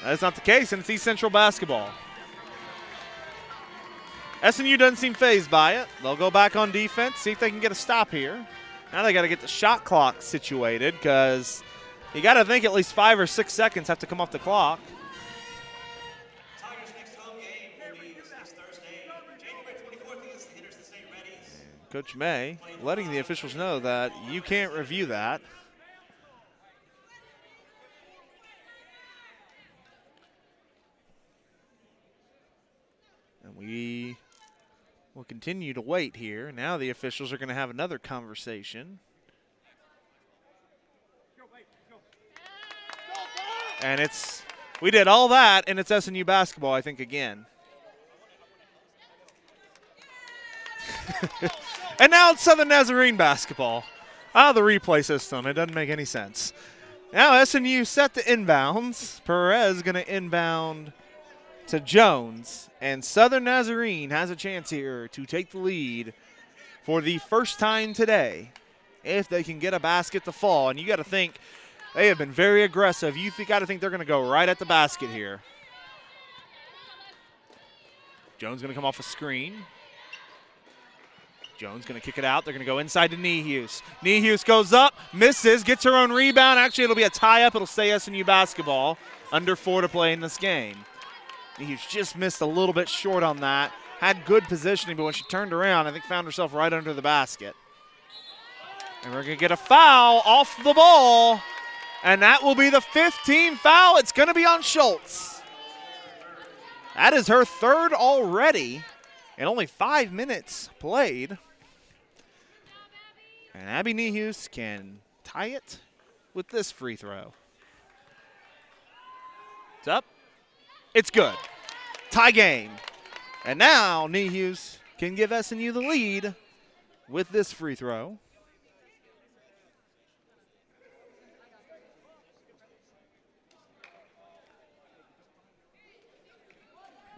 that's not the case, and it's East Central basketball. SNU doesn't seem fazed by it. They'll go back on defense, see if they can get a stop here. Now they got to get the shot clock situated, because you got to think at least 5 or 6 seconds have to come off the clock. Coach May letting the officials know that you can't review that. And we will continue to wait here. Now the officials are going to have another conversation. And we did all that, and it's SNU basketball, I think, again. And now it's Southern Nazarene basketball. The replay system. It doesn't make any sense. Now SNU set to inbounds. Perez going to inbound to Jones. And Southern Nazarene has a chance here to take the lead for the first time today if they can get a basket to fall. And you got to think they have been very aggressive. You got to think they're going to go right at the basket here. Jones going to come off a screen. Jones going to kick it out. They're going to go inside to Nehus. Nehus goes up, misses, gets her own rebound. Actually, it'll be a tie-up. It'll stay SNU basketball. Under 4 to play in this game. Nehus just missed a little bit short on that. Had good positioning, but when she turned around, I think found herself right under the basket. And we're going to get a foul off the ball. And that will be the 15th foul. It's going to be on Schultz. That is her third already. And only 5 minutes played. And Abby Nehus can tie it with this free throw. It's up. It's good. Tie game. And now Nehus can give SNU the lead with this free throw.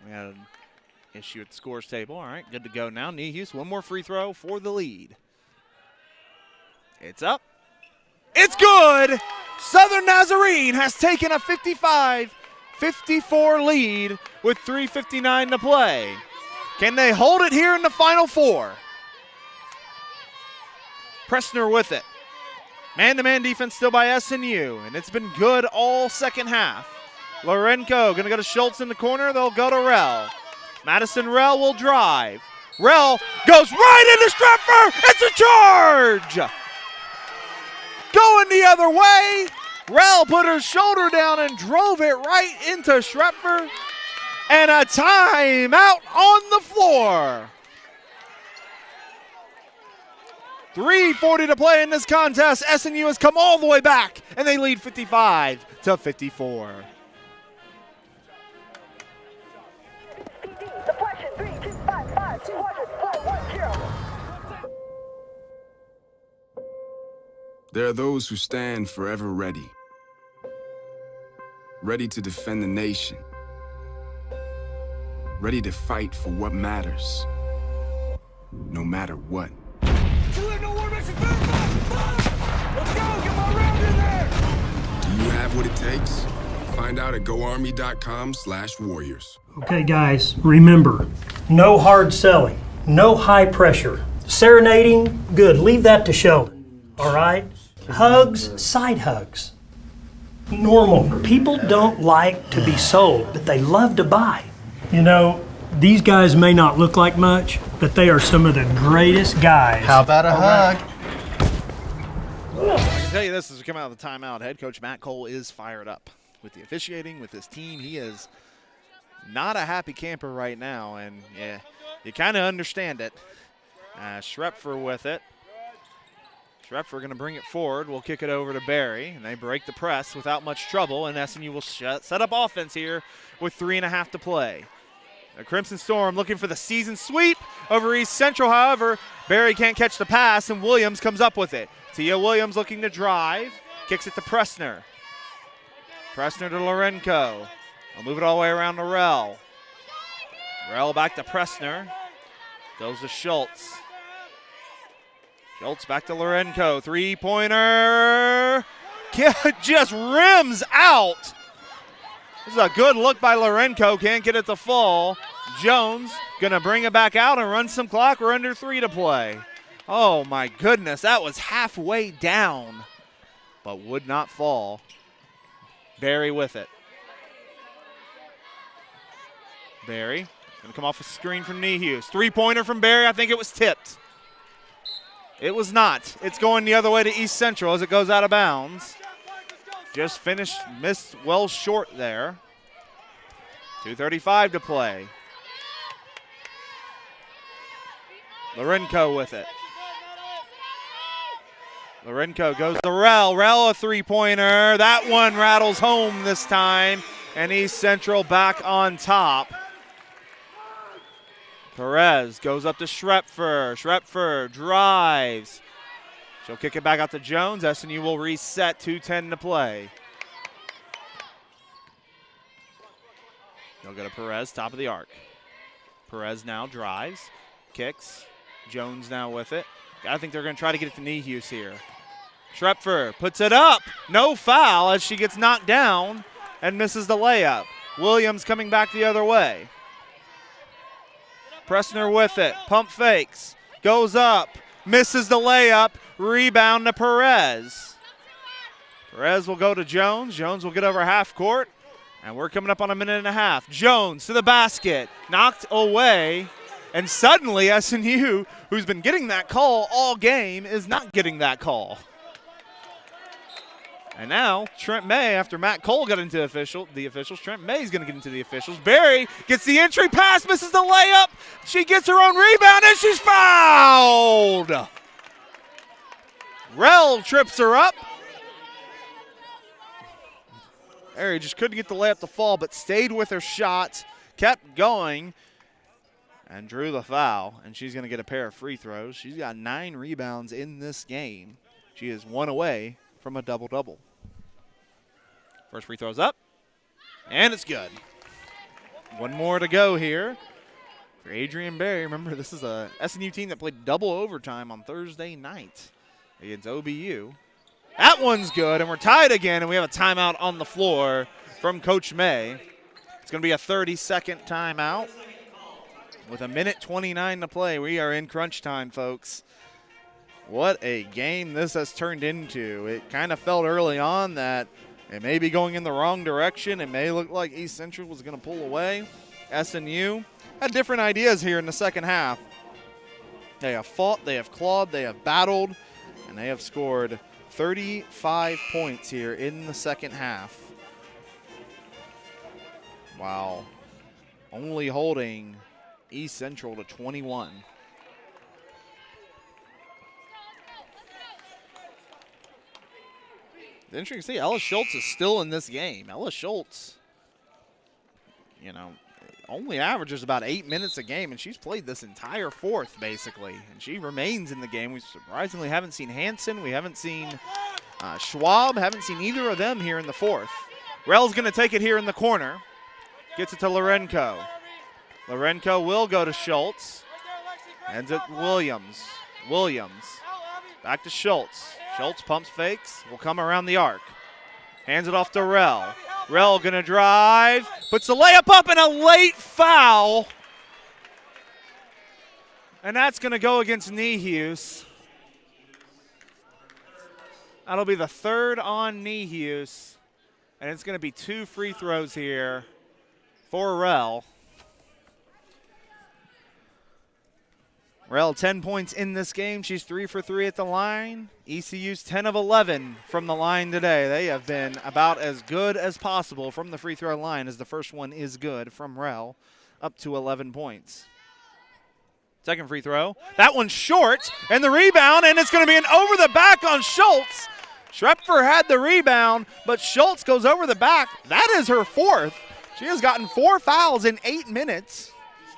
We had an issue at the scores table. All right, good to go now. Nehus, one more free throw for the lead. It's up. It's good. Southern Nazarene has taken a 55-54 lead with 3:59 to play. Can they hold it here in the Final Four? Pressner with it. Man-to-man defense still by SNU, and it's been good all second half. Lorenko going to go to Schultz in the corner. They'll go to Rell. Madison Rell will drive. Rell goes right into Strepfer. It's a charge. Going the other way. Rell put her shoulder down and drove it right into Strepfer. And a timeout on the floor. 3:40 to play in this contest. SNU has come all the way back, and they lead 55-54. There are those who stand forever ready, ready to defend the nation, ready to fight for what matters, no matter what. Do you have what it takes? Find out at goarmy.com/warriors. Okay, guys, remember, no hard selling, no high pressure. Serenading, good. Leave that to Sheldon. All right? Hugs, side hugs. Normal. People don't like to be sold, but they love to buy. You know, these guys may not look like much, but they are some of the greatest guys. How about a hug? I can tell you this, as we come out of the timeout, head coach Matt Cole is fired up with the officiating, with his team. He is not a happy camper right now, and yeah, you kind of understand it. Schrepfer with it. Schrepfer going to bring it forward. We'll kick it over to Barry, and they break the press without much trouble, and SNU will set up offense here with 3.5 to play. The Crimson Storm looking for the season sweep over East Central. However, Barry can't catch the pass, and Williams comes up with it. Tia Williams looking to drive, kicks it to Pressner. Pressner to Lorenko. I'll move it all the way around to Rell. Rell back to Pressner. Goes to Schultz. Schultz back to Lorenko. Three-pointer. Just rims out. This is a good look by Lorenko. Can't get it to fall. Jones going to bring it back out and run some clock. We're under 3 to play. Oh, my goodness. That was halfway down, but would not fall. Barry with it. Barry going to come off a screen from Nehus. Three-pointer from Barry. I think it was tipped. It was not. It's going the other way to East Central as it goes out of bounds. Just finished, missed well short there. 2:35 to play. Lorenko with it. Lorenko goes to Rell. Rell a three-pointer. That one rattles home this time, and East Central back on top. Perez goes up to Schrepfer. Schrepfer drives. She'll kick it back out to Jones. SNU will reset. 2:10 to play. They'll go to Perez, top of the arc. Perez now drives, kicks. Jones now with it. I think they're going to try to get it to Nehus here. Schrepfer puts it up. No foul as she gets knocked down and misses the layup. Williams coming back the other way. Pressner with it. Pump fakes. Goes up. Misses the layup. Rebound to Perez. Perez will go to Jones. Jones will get over half court. And we're coming up on 1.5 minutes. Jones to the basket. Knocked away. And suddenly SNU, who's been getting that call all game, is not getting that call. And now Trent May, after Matt Cole got into the officials, Trent May's going to get into the officials. Barry gets the entry pass, misses the layup. She gets her own rebound, and she's fouled. Rell trips her up. Barry just couldn't get the layup to fall, but stayed with her shot, kept going, and drew the foul. And she's going to get a pair of free throws. She's got 9 rebounds in this game. She is 1 away from a double-double. First free throw's up, and it's good. 1 more to go here for Adrian Barry. Remember, this is a SNU team that played double overtime on Thursday night against OBU. That one's good, and we're tied again, and we have a timeout on the floor from Coach May. It's going to be a 30-second timeout with 1:29 to play. We are in crunch time, folks. What a game this has turned into. It kind of felt early on that it may be going in the wrong direction. It may look like East Central was going to pull away. SNU had different ideas here in the second half. They have fought, they have clawed, they have battled, and they have scored 35 points here in the second half. Wow. Only holding East Central to 21. It's interesting to see Ella Schultz is still in this game. Ella Schultz, you know, only averages about 8 minutes a game, and she's played this entire fourth, basically. And she remains in the game. We surprisingly haven't seen Hansen. We haven't seen Schwab. Haven't seen either of them here in the fourth. Rel's going to take it here in the corner. Gets it to Lorenko. Lorenko will go to Schultz. Ends it Williams. Williams. Back to Schultz. Schultz pumps fakes. Will come around the arc. Hands it off to Rel. Rel going to drive. Puts the layup up and a late foul. And that's going to go against Niehaus. That'll be the third on Niehaus. And it's going to be 2 free throws here for Rel. Rel 10 points in this game. She's 3 for 3 at the line. ECU's 10 of 11 from the line today. They have been about as good as possible from the free throw line, as the first one is good from Rel, up to 11 points. Second free throw. That one's short, and the rebound, and it's going to be an over the back on Schultz. Schrepfer had the rebound, but Schultz goes over the back. That is her 4th. She has gotten 4 fouls in 8 minutes,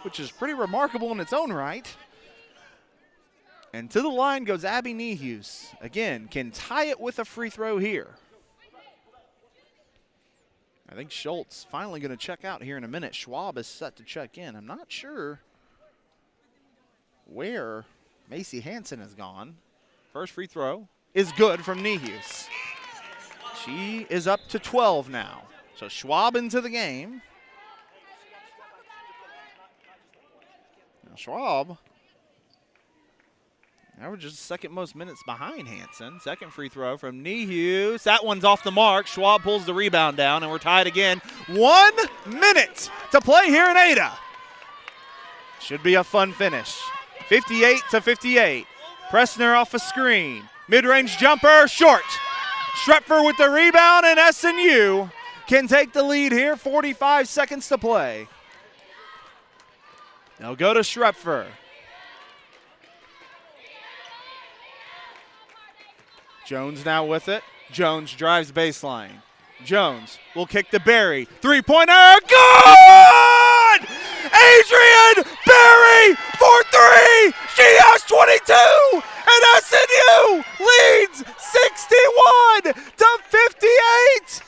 which is pretty remarkable in its own right. And to the line goes Abby Niehaus. Again, can tie it with a free throw here. I think Schultz finally going to check out here in a minute. Schwab is set to check in. I'm not sure where Macy Hansen has gone. First free throw is good from Niehaus. She is up to 12 now. So Schwab into the game. Now Schwab averages second most minutes behind Hansen. Second free throw from Niehaus. That one's off the mark. Schwab pulls the rebound down, and we're tied again. 1 minute to play here in Ada. Should be a fun finish. 58-58. Pressner off a screen. Mid-range jumper, short. Schrepfer with the rebound, and SNU can take the lead here. 45 seconds to play. They'll go to Schrepfer. Jones now with it. Jones drives baseline. Jones will kick to Berry. Three-pointer, good! Adrian Berry for 3. She has 22, and SNU leads 61-58.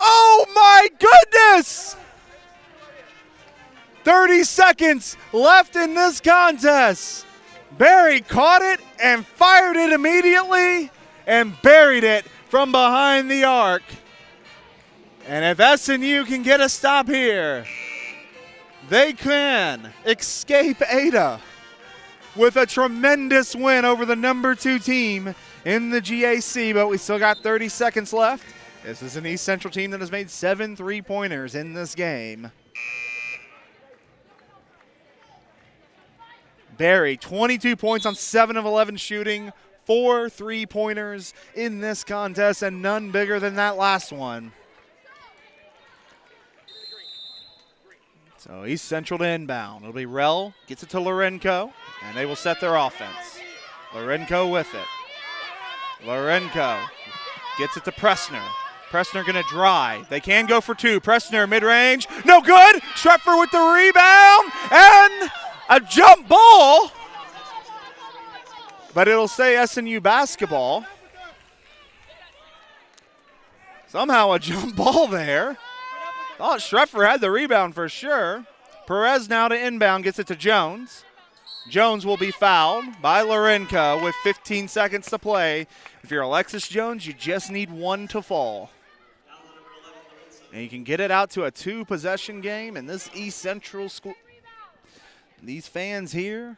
Oh my goodness! 30 seconds left in this contest. Berry caught it and fired it immediately and buried it from behind the arc. And if SNU can get a stop here, they can escape Ada with a tremendous win over the number 2 team in the GAC, but we still got 30 seconds left. This is an East Central team that has made 7 3-pointers in this game. Berry, 22 points on 7 of 11 shooting, 4 3-pointers in this contest, and none bigger than that last one. So East Central to inbound. It'll be Rel, gets it to Lorenko, and they will set their offense. Lorenko with it. Lorenko gets it to Pressner. Pressner going to drive. They can go for 2. Pressner mid-range, no good. Schrepfer with the rebound, and a jump ball. But it'll say SNU basketball. Somehow a jump ball there. Thought Schrepfer had the rebound for sure. Perez now to inbound, gets it to Jones. Jones will be fouled by Lorenko with 15 seconds to play. If you're Alexis Jones, you just need 1 to fall. And you can get it out to a 2-possession game in this East Central school. These fans here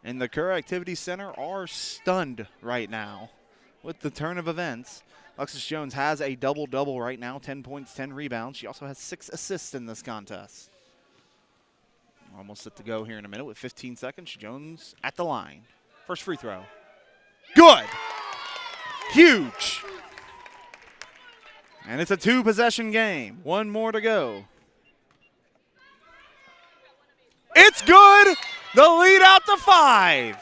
in the Kerr Activity Center are stunned right now with the turn of events. Alexis Jones has a double-double right now, 10 points, 10 rebounds. She also has 6 assists in this contest. Almost set to go here in a minute with 15 seconds. Jones at the line. First free throw. Good. Huge. And it's a 2-possession game. 1 more to go. It's good. The lead out to 5.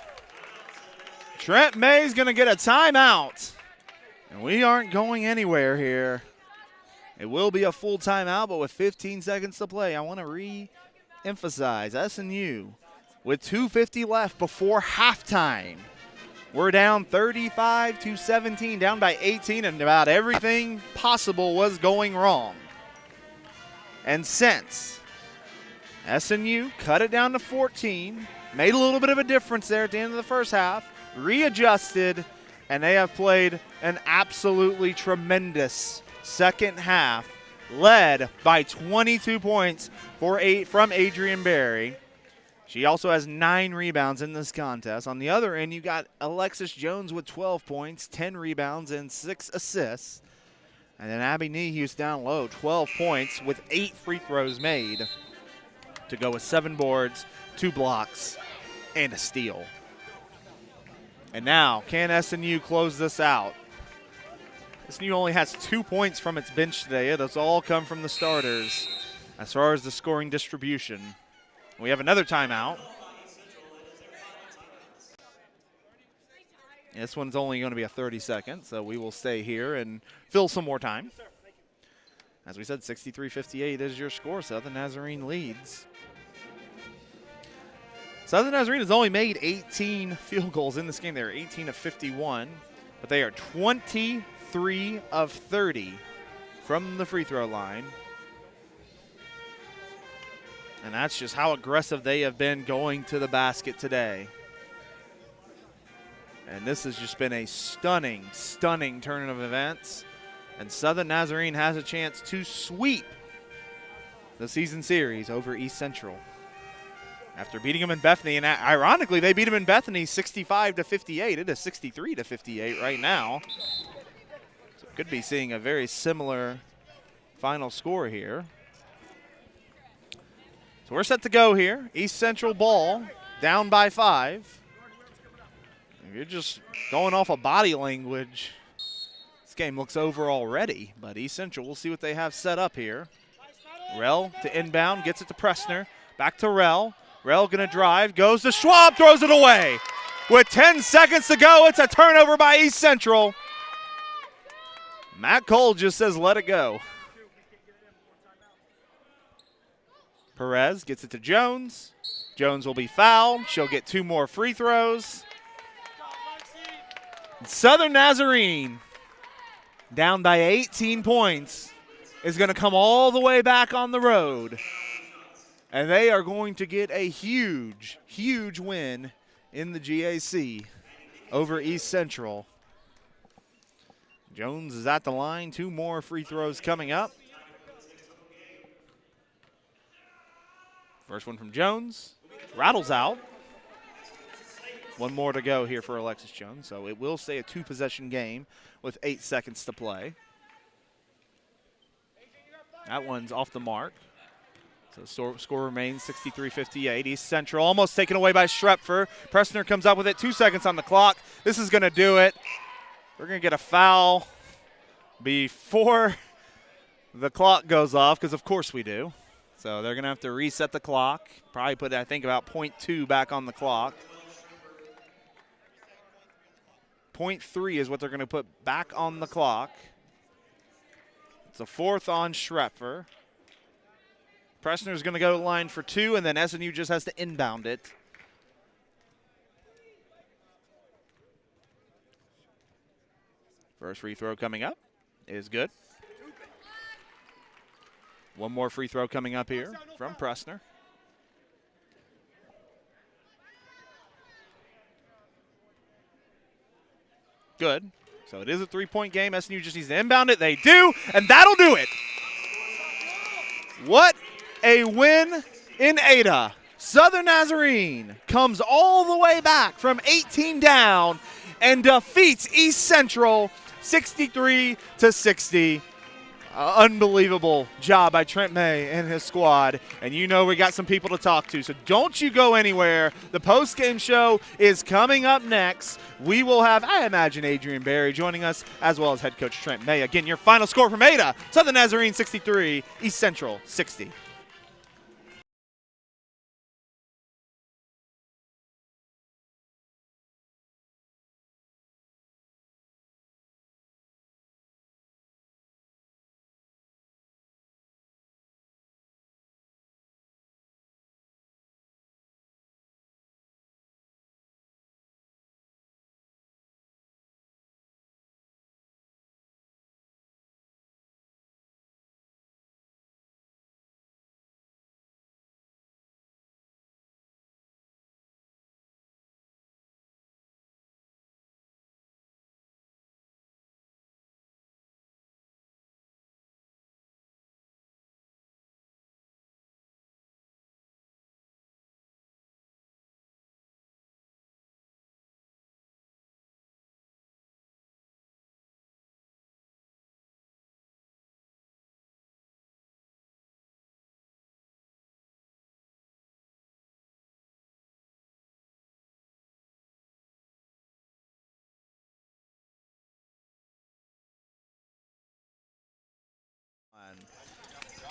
Trent May's going to get a timeout. And we aren't going anywhere here. It will be a full timeout, but with 15 seconds to play, I want to re-emphasize SNU with 2:50 left before halftime. We're down 35-17, down by 18, and about everything possible was going wrong. And since SNU cut it down to 14, made a little bit of a difference there at the end of the first half, readjusted, and they have played an absolutely tremendous second half, led by 22 points from Adrian Berry. She also has 9 rebounds in this contest. On the other end, you got Alexis Jones with 12 points, 10 rebounds, and 6 assists. And then Abby Nehus down low, 12 points with 8 free throws made to go with 7 boards, 2 blocks, and a steal. And now, can SNU close this out? SNU only has 2 points from its bench today. It has all come from the starters as far as the scoring distribution. We have another timeout. This one's only going to be a 30-second, so we will stay here and fill some more time. As we said, 63-58 is your score. Southern Nazarene leads. Southern Nazarene has only made 18 field goals in this game. They're 18 of 51, but they are 23 of 30 from the free throw line. And that's just how aggressive they have been going to the basket today. And this has just been a stunning, stunning turn of events. And Southern Nazarene has a chance to sweep the season series over East Central. After beating them in Bethany, and ironically, they beat them in Bethany 65-58. It is 63-58 right now. So could be seeing a very similar final score here. So we're set to go here. East Central ball, down by 5. If you're just going off of body language, this game looks over already. But East Central, we'll see what they have set up here. Rell to inbound, gets it to Pressner. Back to Rell. Rell going to drive, goes to Schwab, throws it away. With 10 seconds to go, it's a turnover by East Central. Matt Cole just says let it go. Perez gets it to Jones. Jones will be fouled. She'll get 2 more free throws. Southern Nazarene, down by 18 points, is going to come all the way back on the road. And they are going to get a huge, huge win in the GAC over East Central. Jones is at the line. 2 more free throws coming up. First one from Jones. Rattles out. 1 more to go here for Alexis Jones. So it will stay a 2-possession game with 8 seconds to play. That one's off the mark. So score remains 63-58. East Central almost taken away by Schrepfer. Pressner comes up with it. 2 seconds on the clock. This is going to do it. We're going to get a foul before the clock goes off, because of course we do. So they're going to have to reset the clock. Probably put, I think, about 0.2 back on the clock. 0.3 is what they're going to put back on the clock. It's a 4th on Schrepfer. Pressner's going to go to the line for 2, and then SNU just has to inbound it. First free throw coming up is good. 1 more free throw coming up here from Pressner. Good. So it is a 3-point game. SNU just needs to inbound it. They do, and that'll do it. What a win in Ada. Southern Nazarene comes all the way back from 18 down and defeats East Central 63-60. Unbelievable job by Trent May and his squad. And you know we got some people to talk to, so don't you go anywhere. The post-game show is coming up next. We will have, I imagine, Adrian Berry joining us, as well as head coach Trent May. Again, your final score from Ada, Southern Nazarene 63, East Central 60.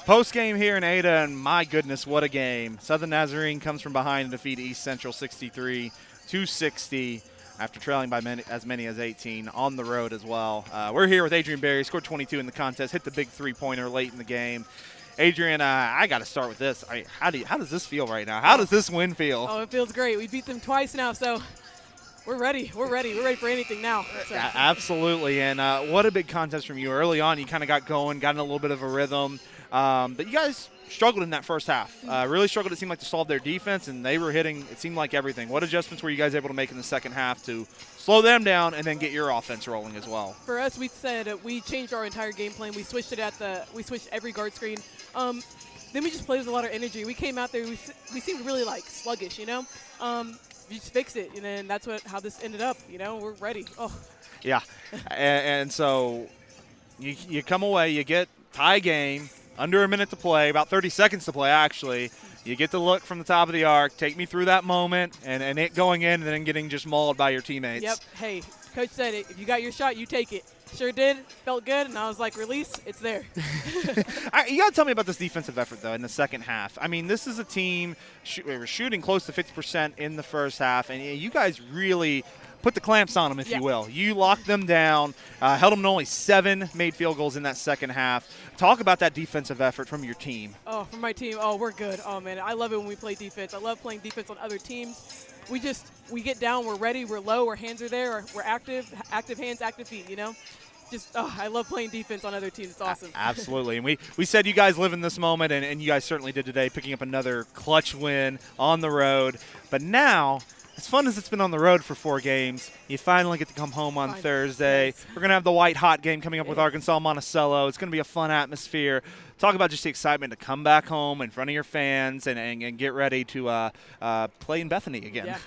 Post game here in Ada, and my goodness, what a game. Southern Nazarene comes from behind and defeat East Central 63-60 after trailing by as many as 18 on the road as well. We're here with Adrian Berry, scored 22 in the contest, hit the big three-pointer late in the game. Adrian, I got to start with this. How does this feel right now? How does this win feel? Oh, it feels great. We beat them twice now, so we're ready. We're ready. We're ready for anything now. So. Absolutely, and what a big contest from you. Early on, you kind of got going, got in a little bit of a rhythm. But you guys struggled in that first half. Really struggled, it seemed like, to solve their defense, and they were hitting, it seemed like, everything. What adjustments were you guys able to make in the second half to slow them down and then get your offense rolling as well? For us, we said we changed our entire game plan. We switched it we switched every guard screen. Then we just played with a lot of energy. We came out there, we seemed really, like, sluggish, you know? We just fixed it, and then that's how this ended up, you know? We're ready. Oh. Yeah, and so you come away, you get tie game, under a minute to play, about 30 seconds to play, actually. You get the look from the top of the arc. Take me through that moment and it going in and then getting just mauled by your teammates. Yep. Hey, Coach said it. If you got your shot, you take it. Sure did. Felt good. And I was like, release. It's there. You got to tell me about this defensive effort, though, in the second half. I mean, this is a team we were shooting close to 50% in the first half, and you guys really put the clamps on them, if you will. You locked them down, held them to only 7 made field goals in that second half. Talk about that defensive effort from your team. Oh, from my team, we're good. Oh, man, I love it when we play defense. I love playing defense on other teams. We get down, we're ready, we're low, our hands are there, we're active hands, active feet, you know? I love playing defense on other teams. It's awesome. Absolutely. And we said you guys live in this moment, and you guys certainly did today, picking up another clutch win on the road. But now, as fun as it's been on the road for 4 games, you finally get to come home on Thursday. Yes. We're going to have the White Hot game coming up with Arkansas Monticello. It's going to be a fun atmosphere. Talk about just the excitement to come back home in front of your fans and get ready to play in Bethany again. Yeah,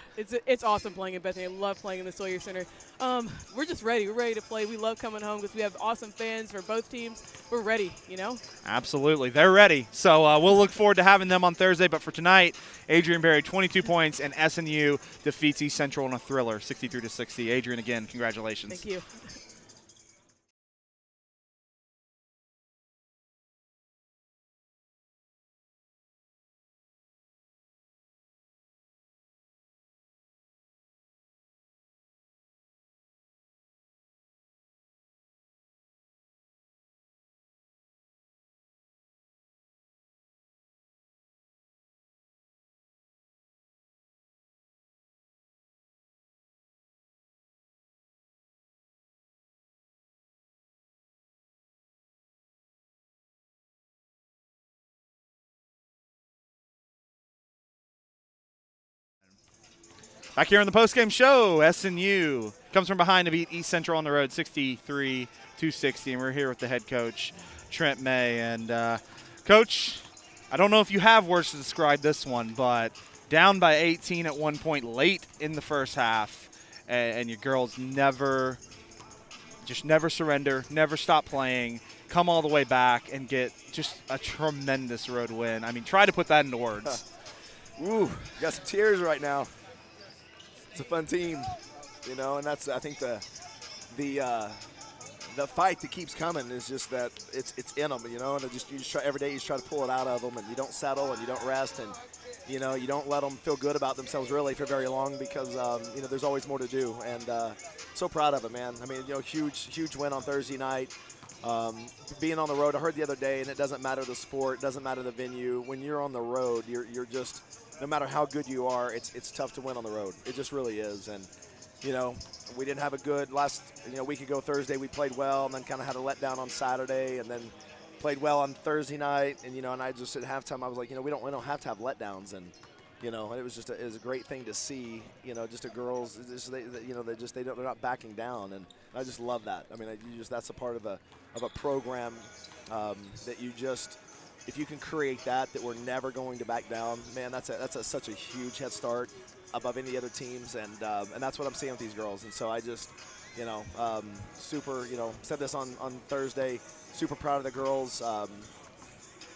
it's awesome playing in Bethany. I love playing in the Sawyer Center. We're just ready. We're ready to play. We love coming home because we have awesome fans for both teams. We're ready, you know? Absolutely. They're ready. So we'll look forward to having them on Thursday. But for tonight, Adrian Berry, 22 points, and SNU defeats East Central in a thriller, 63-60. Adrian, again, congratulations. Thank you. Back here on the postgame show, SNU comes from behind to beat East Central on the road 63-60, and we're here with the head coach, Trent May. And, Coach, I don't know if you have words to describe this one, but down by 18 at one point late in the first half, and your girls never surrender, never stop playing, come all the way back and get just a tremendous road win. I mean, try to put that into words. Ooh, got some tears right now. It's a fun team, you know, and that's, I think, the fight that keeps coming is just that it's in them, you know, and you just try every day. You just try to pull it out of them, and you don't settle and you don't rest, and you know, you don't let them feel good about themselves really for very long because you know, there's always more to do. And so proud of them, man. I mean, you know, huge win on Thursday night. Being on the road, I heard the other day, and it doesn't matter the sport, doesn't matter the venue. When you're on the road, you're just, no matter how good you are, it's tough to win on the road. It just really is. And you know, we didn't have a good week ago Thursday. We played well, and then kind of had a letdown on Saturday, and then played well on Thursday night. And you know, and I just at halftime I was like, you know, we don't have to have letdowns. And you know, it was just it was a great thing to see. You know, just the girls, they're not backing down, and I just love that. I mean, that's a part of a program that you just, if you can create that we're never going to back down, man, that's such a huge head start above any other teams, and that's what I'm seeing with these girls. And so I just, you know, super, you know, said this on Thursday, super proud of the girls.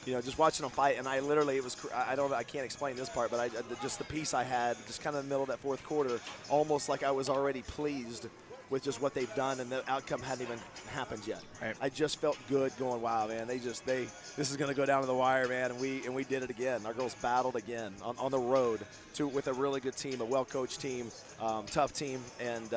You know, just watching them fight, and I literally, I can't explain this part, but just the piece I had, just kind of in the middle of that fourth quarter, almost like I was already pleased with just what they've done, and the outcome hadn't even happened yet. Right. I just felt good going, wow, man, this is going to go down to the wire, man, and we did it again. Our girls battled again on the road with a really good team, a well-coached team, tough team, and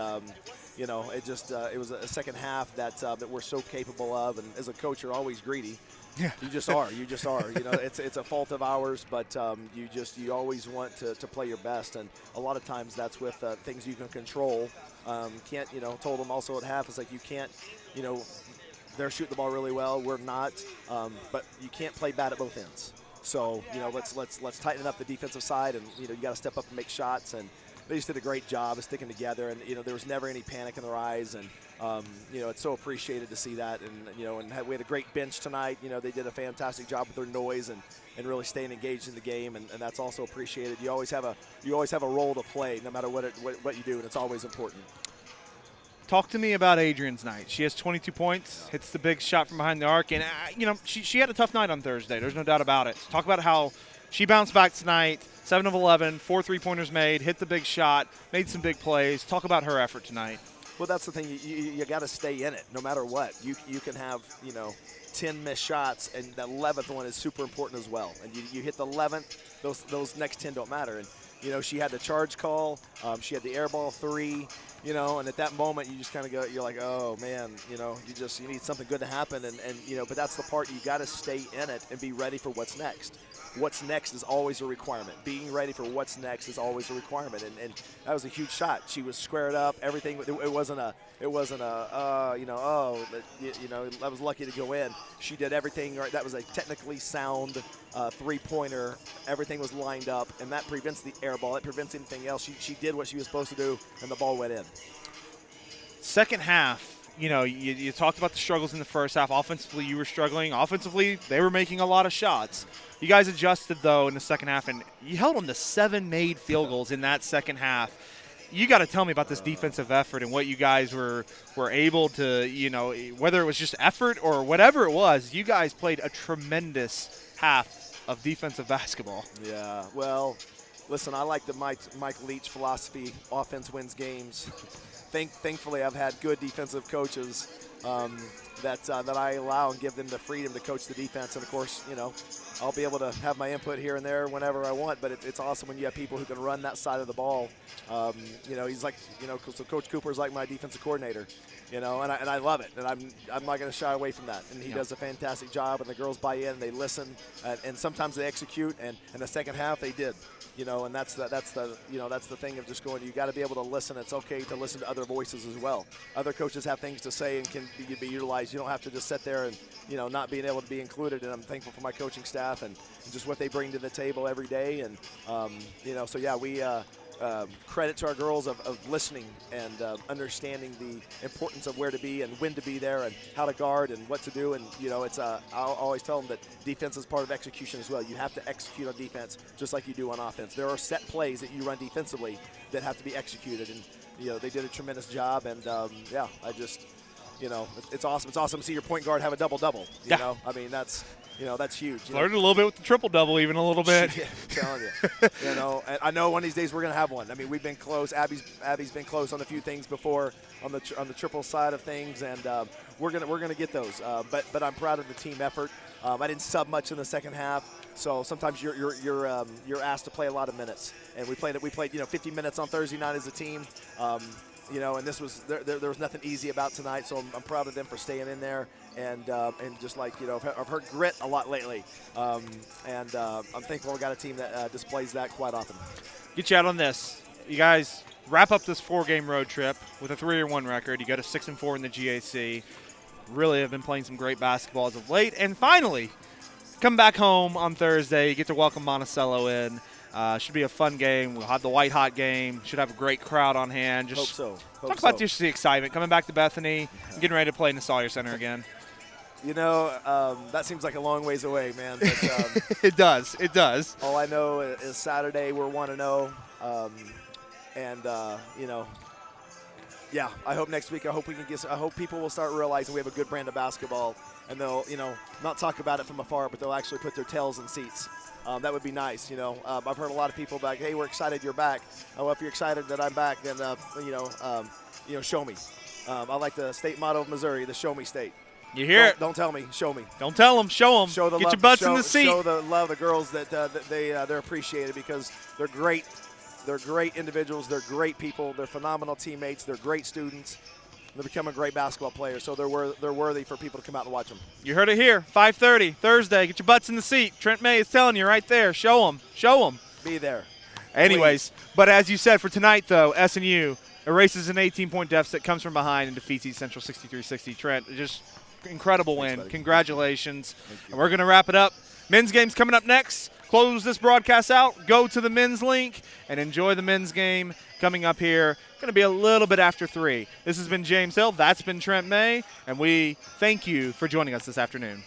it was a second half that we're so capable of, and as a coach, you're always greedy. Yeah. You just are. It's a fault of ours, but you always want to play your best, and a lot of times that's with things you can control. Told them also at half, it's like you can't, they're shooting the ball really well, we're not, but you can't play bad at both ends. So let's tighten up the defensive side, and you got to step up and make shots, and they just did a great job of sticking together, and there was never any panic in their eyes, and it's so appreciated to see that, and we had a great bench tonight. They did a fantastic job with their noise and really staying engaged in the game, and that's also appreciated. You always have a role to play, no matter what you do, and it's always important. Talk to me about Adrian's night. She has 22 points, hits the big shot from behind the arc, and she had a tough night on Thursday. There's no doubt about it. Talk about how she bounced back tonight. 7 of 11, 4 3-pointers made, hit the big shot, made some big plays. Talk about her effort tonight. Well, that's the thing. You got to stay in it no matter what. You can have 10 missed shots, and the 11th one is super important as well. And you hit the 11th, those next 10 don't matter. And she had the charge call, she had the air ball 3. And at that moment you just kind of go, you're like, oh man, you need something good to happen, and but that's the part, you got to stay in it and be ready for what's next. What's next is always a requirement. Being ready for what's next is always a requirement, and that was a huge shot. She was squared up, everything. It wasn't a I was lucky to go in. She did everything right. That was a technically sound 3-pointer. Everything was lined up, and that prevents the air ball. It prevents anything else. She did what she was supposed to do, and the ball went in. Second half, you talked about the struggles in the first half. Offensively, you were struggling. Offensively, they were making a lot of shots. You guys adjusted, though, in the second half, and you held them to 7 made field goals in that second half. You got to tell me about this defensive effort and what you guys were able to, whether it was just effort or whatever it was, you guys played a tremendous half of defensive basketball. Yeah, well, listen, I like the Mike Leach philosophy, offense wins games. Thankfully, I've had good defensive coaches that I allow and give them the freedom to coach the defense. And, of course, I'll be able to have my input here and there whenever I want, but it's awesome when you have people who can run that side of the ball. He's like, so Coach Cooper's like my defensive coordinator, and I love it, and I'm not going to shy away from that. And he does a fantastic job, and the girls buy in, they listen, and sometimes they execute, and in the second half they did. And that's the thing of just going, you got to be able to listen. It's okay to listen to other voices as well. Other coaches have things to say and can be utilized. You don't have to just sit there and, not being able to be included. And I'm thankful for my coaching staff and just what they bring to the table every day. And, we credit to our girls of listening and understanding the importance of where to be and when to be there and how to guard and what to do. And, I'll always tell them that defense is part of execution as well. You have to execute on defense just like you do on offense. There are set plays that you run defensively that have to be executed. And, they did a tremendous job. And, it's awesome. It's awesome to see your point guard have a double-double. You know? I mean, that's huge. Flirted a little bit with the triple-double, even a little bit. Yeah, I'm telling you. And I know one of these days we're going to have one. I mean, we've been close. Abby's been close on a few things before on the triple side of things, and we're gonna get those. But I'm proud of the team effort. I didn't sub much in the second half, so sometimes you're asked to play a lot of minutes, and we played 50 minutes on Thursday night as a team. And this was there was nothing easy about tonight, so I'm proud of them for staying in there and just like I've heard grit a lot lately, and I'm thankful we got a team that displays that quite often. Get you out on this, you guys. Wrap up this 4-game road trip with a 3-1 record. You go to 6-4 in the GAC. Really have been playing some great basketball as of late, and finally come back home on Thursday. You get to welcome Monticello in. Should be a fun game. We'll have the white hot game. Should have a great crowd on hand. Hope so. Talk about just the excitement coming back to Bethany, and getting ready to play in the Sawyer Center again. That seems like a long ways away, man. But, It does. It does. All I know is Saturday we're 1-0, I hope next week. I hope people will start realizing we have a good brand of basketball, and they'll not talk about it from afar, but they'll actually put their tails in seats. That would be nice, I've heard a lot of people back, hey, we're excited you're back. Oh, well, if you're excited that I'm back, then, show me. I like the state motto of Missouri, the show me state. You hear it. Don't tell me, show me. Don't tell them, show them. Show the Get love, your butts in the seat. Show the love, the girls that they're appreciated because they're great. They're great individuals. They're great people. They're phenomenal teammates. They're great students. They're becoming great basketball players, so they're worthy for people to come out and watch them. You heard it here, 5:30, Thursday. Get your butts in the seat. Trent May is telling you right there. Show them. Show them. Be there. Anyways, but as you said, for tonight, though, SNU erases an 18-point deficit, comes from behind, and defeats East Central 63-60. Trent, just incredible win. Congratulations. And we're going to wrap it up. Men's game's coming up next. Close this broadcast out. Go to the men's link and enjoy the men's game coming up here. Going to be a little bit after 3. This has been James Hill. That's been Trent May. And we thank you for joining us this afternoon.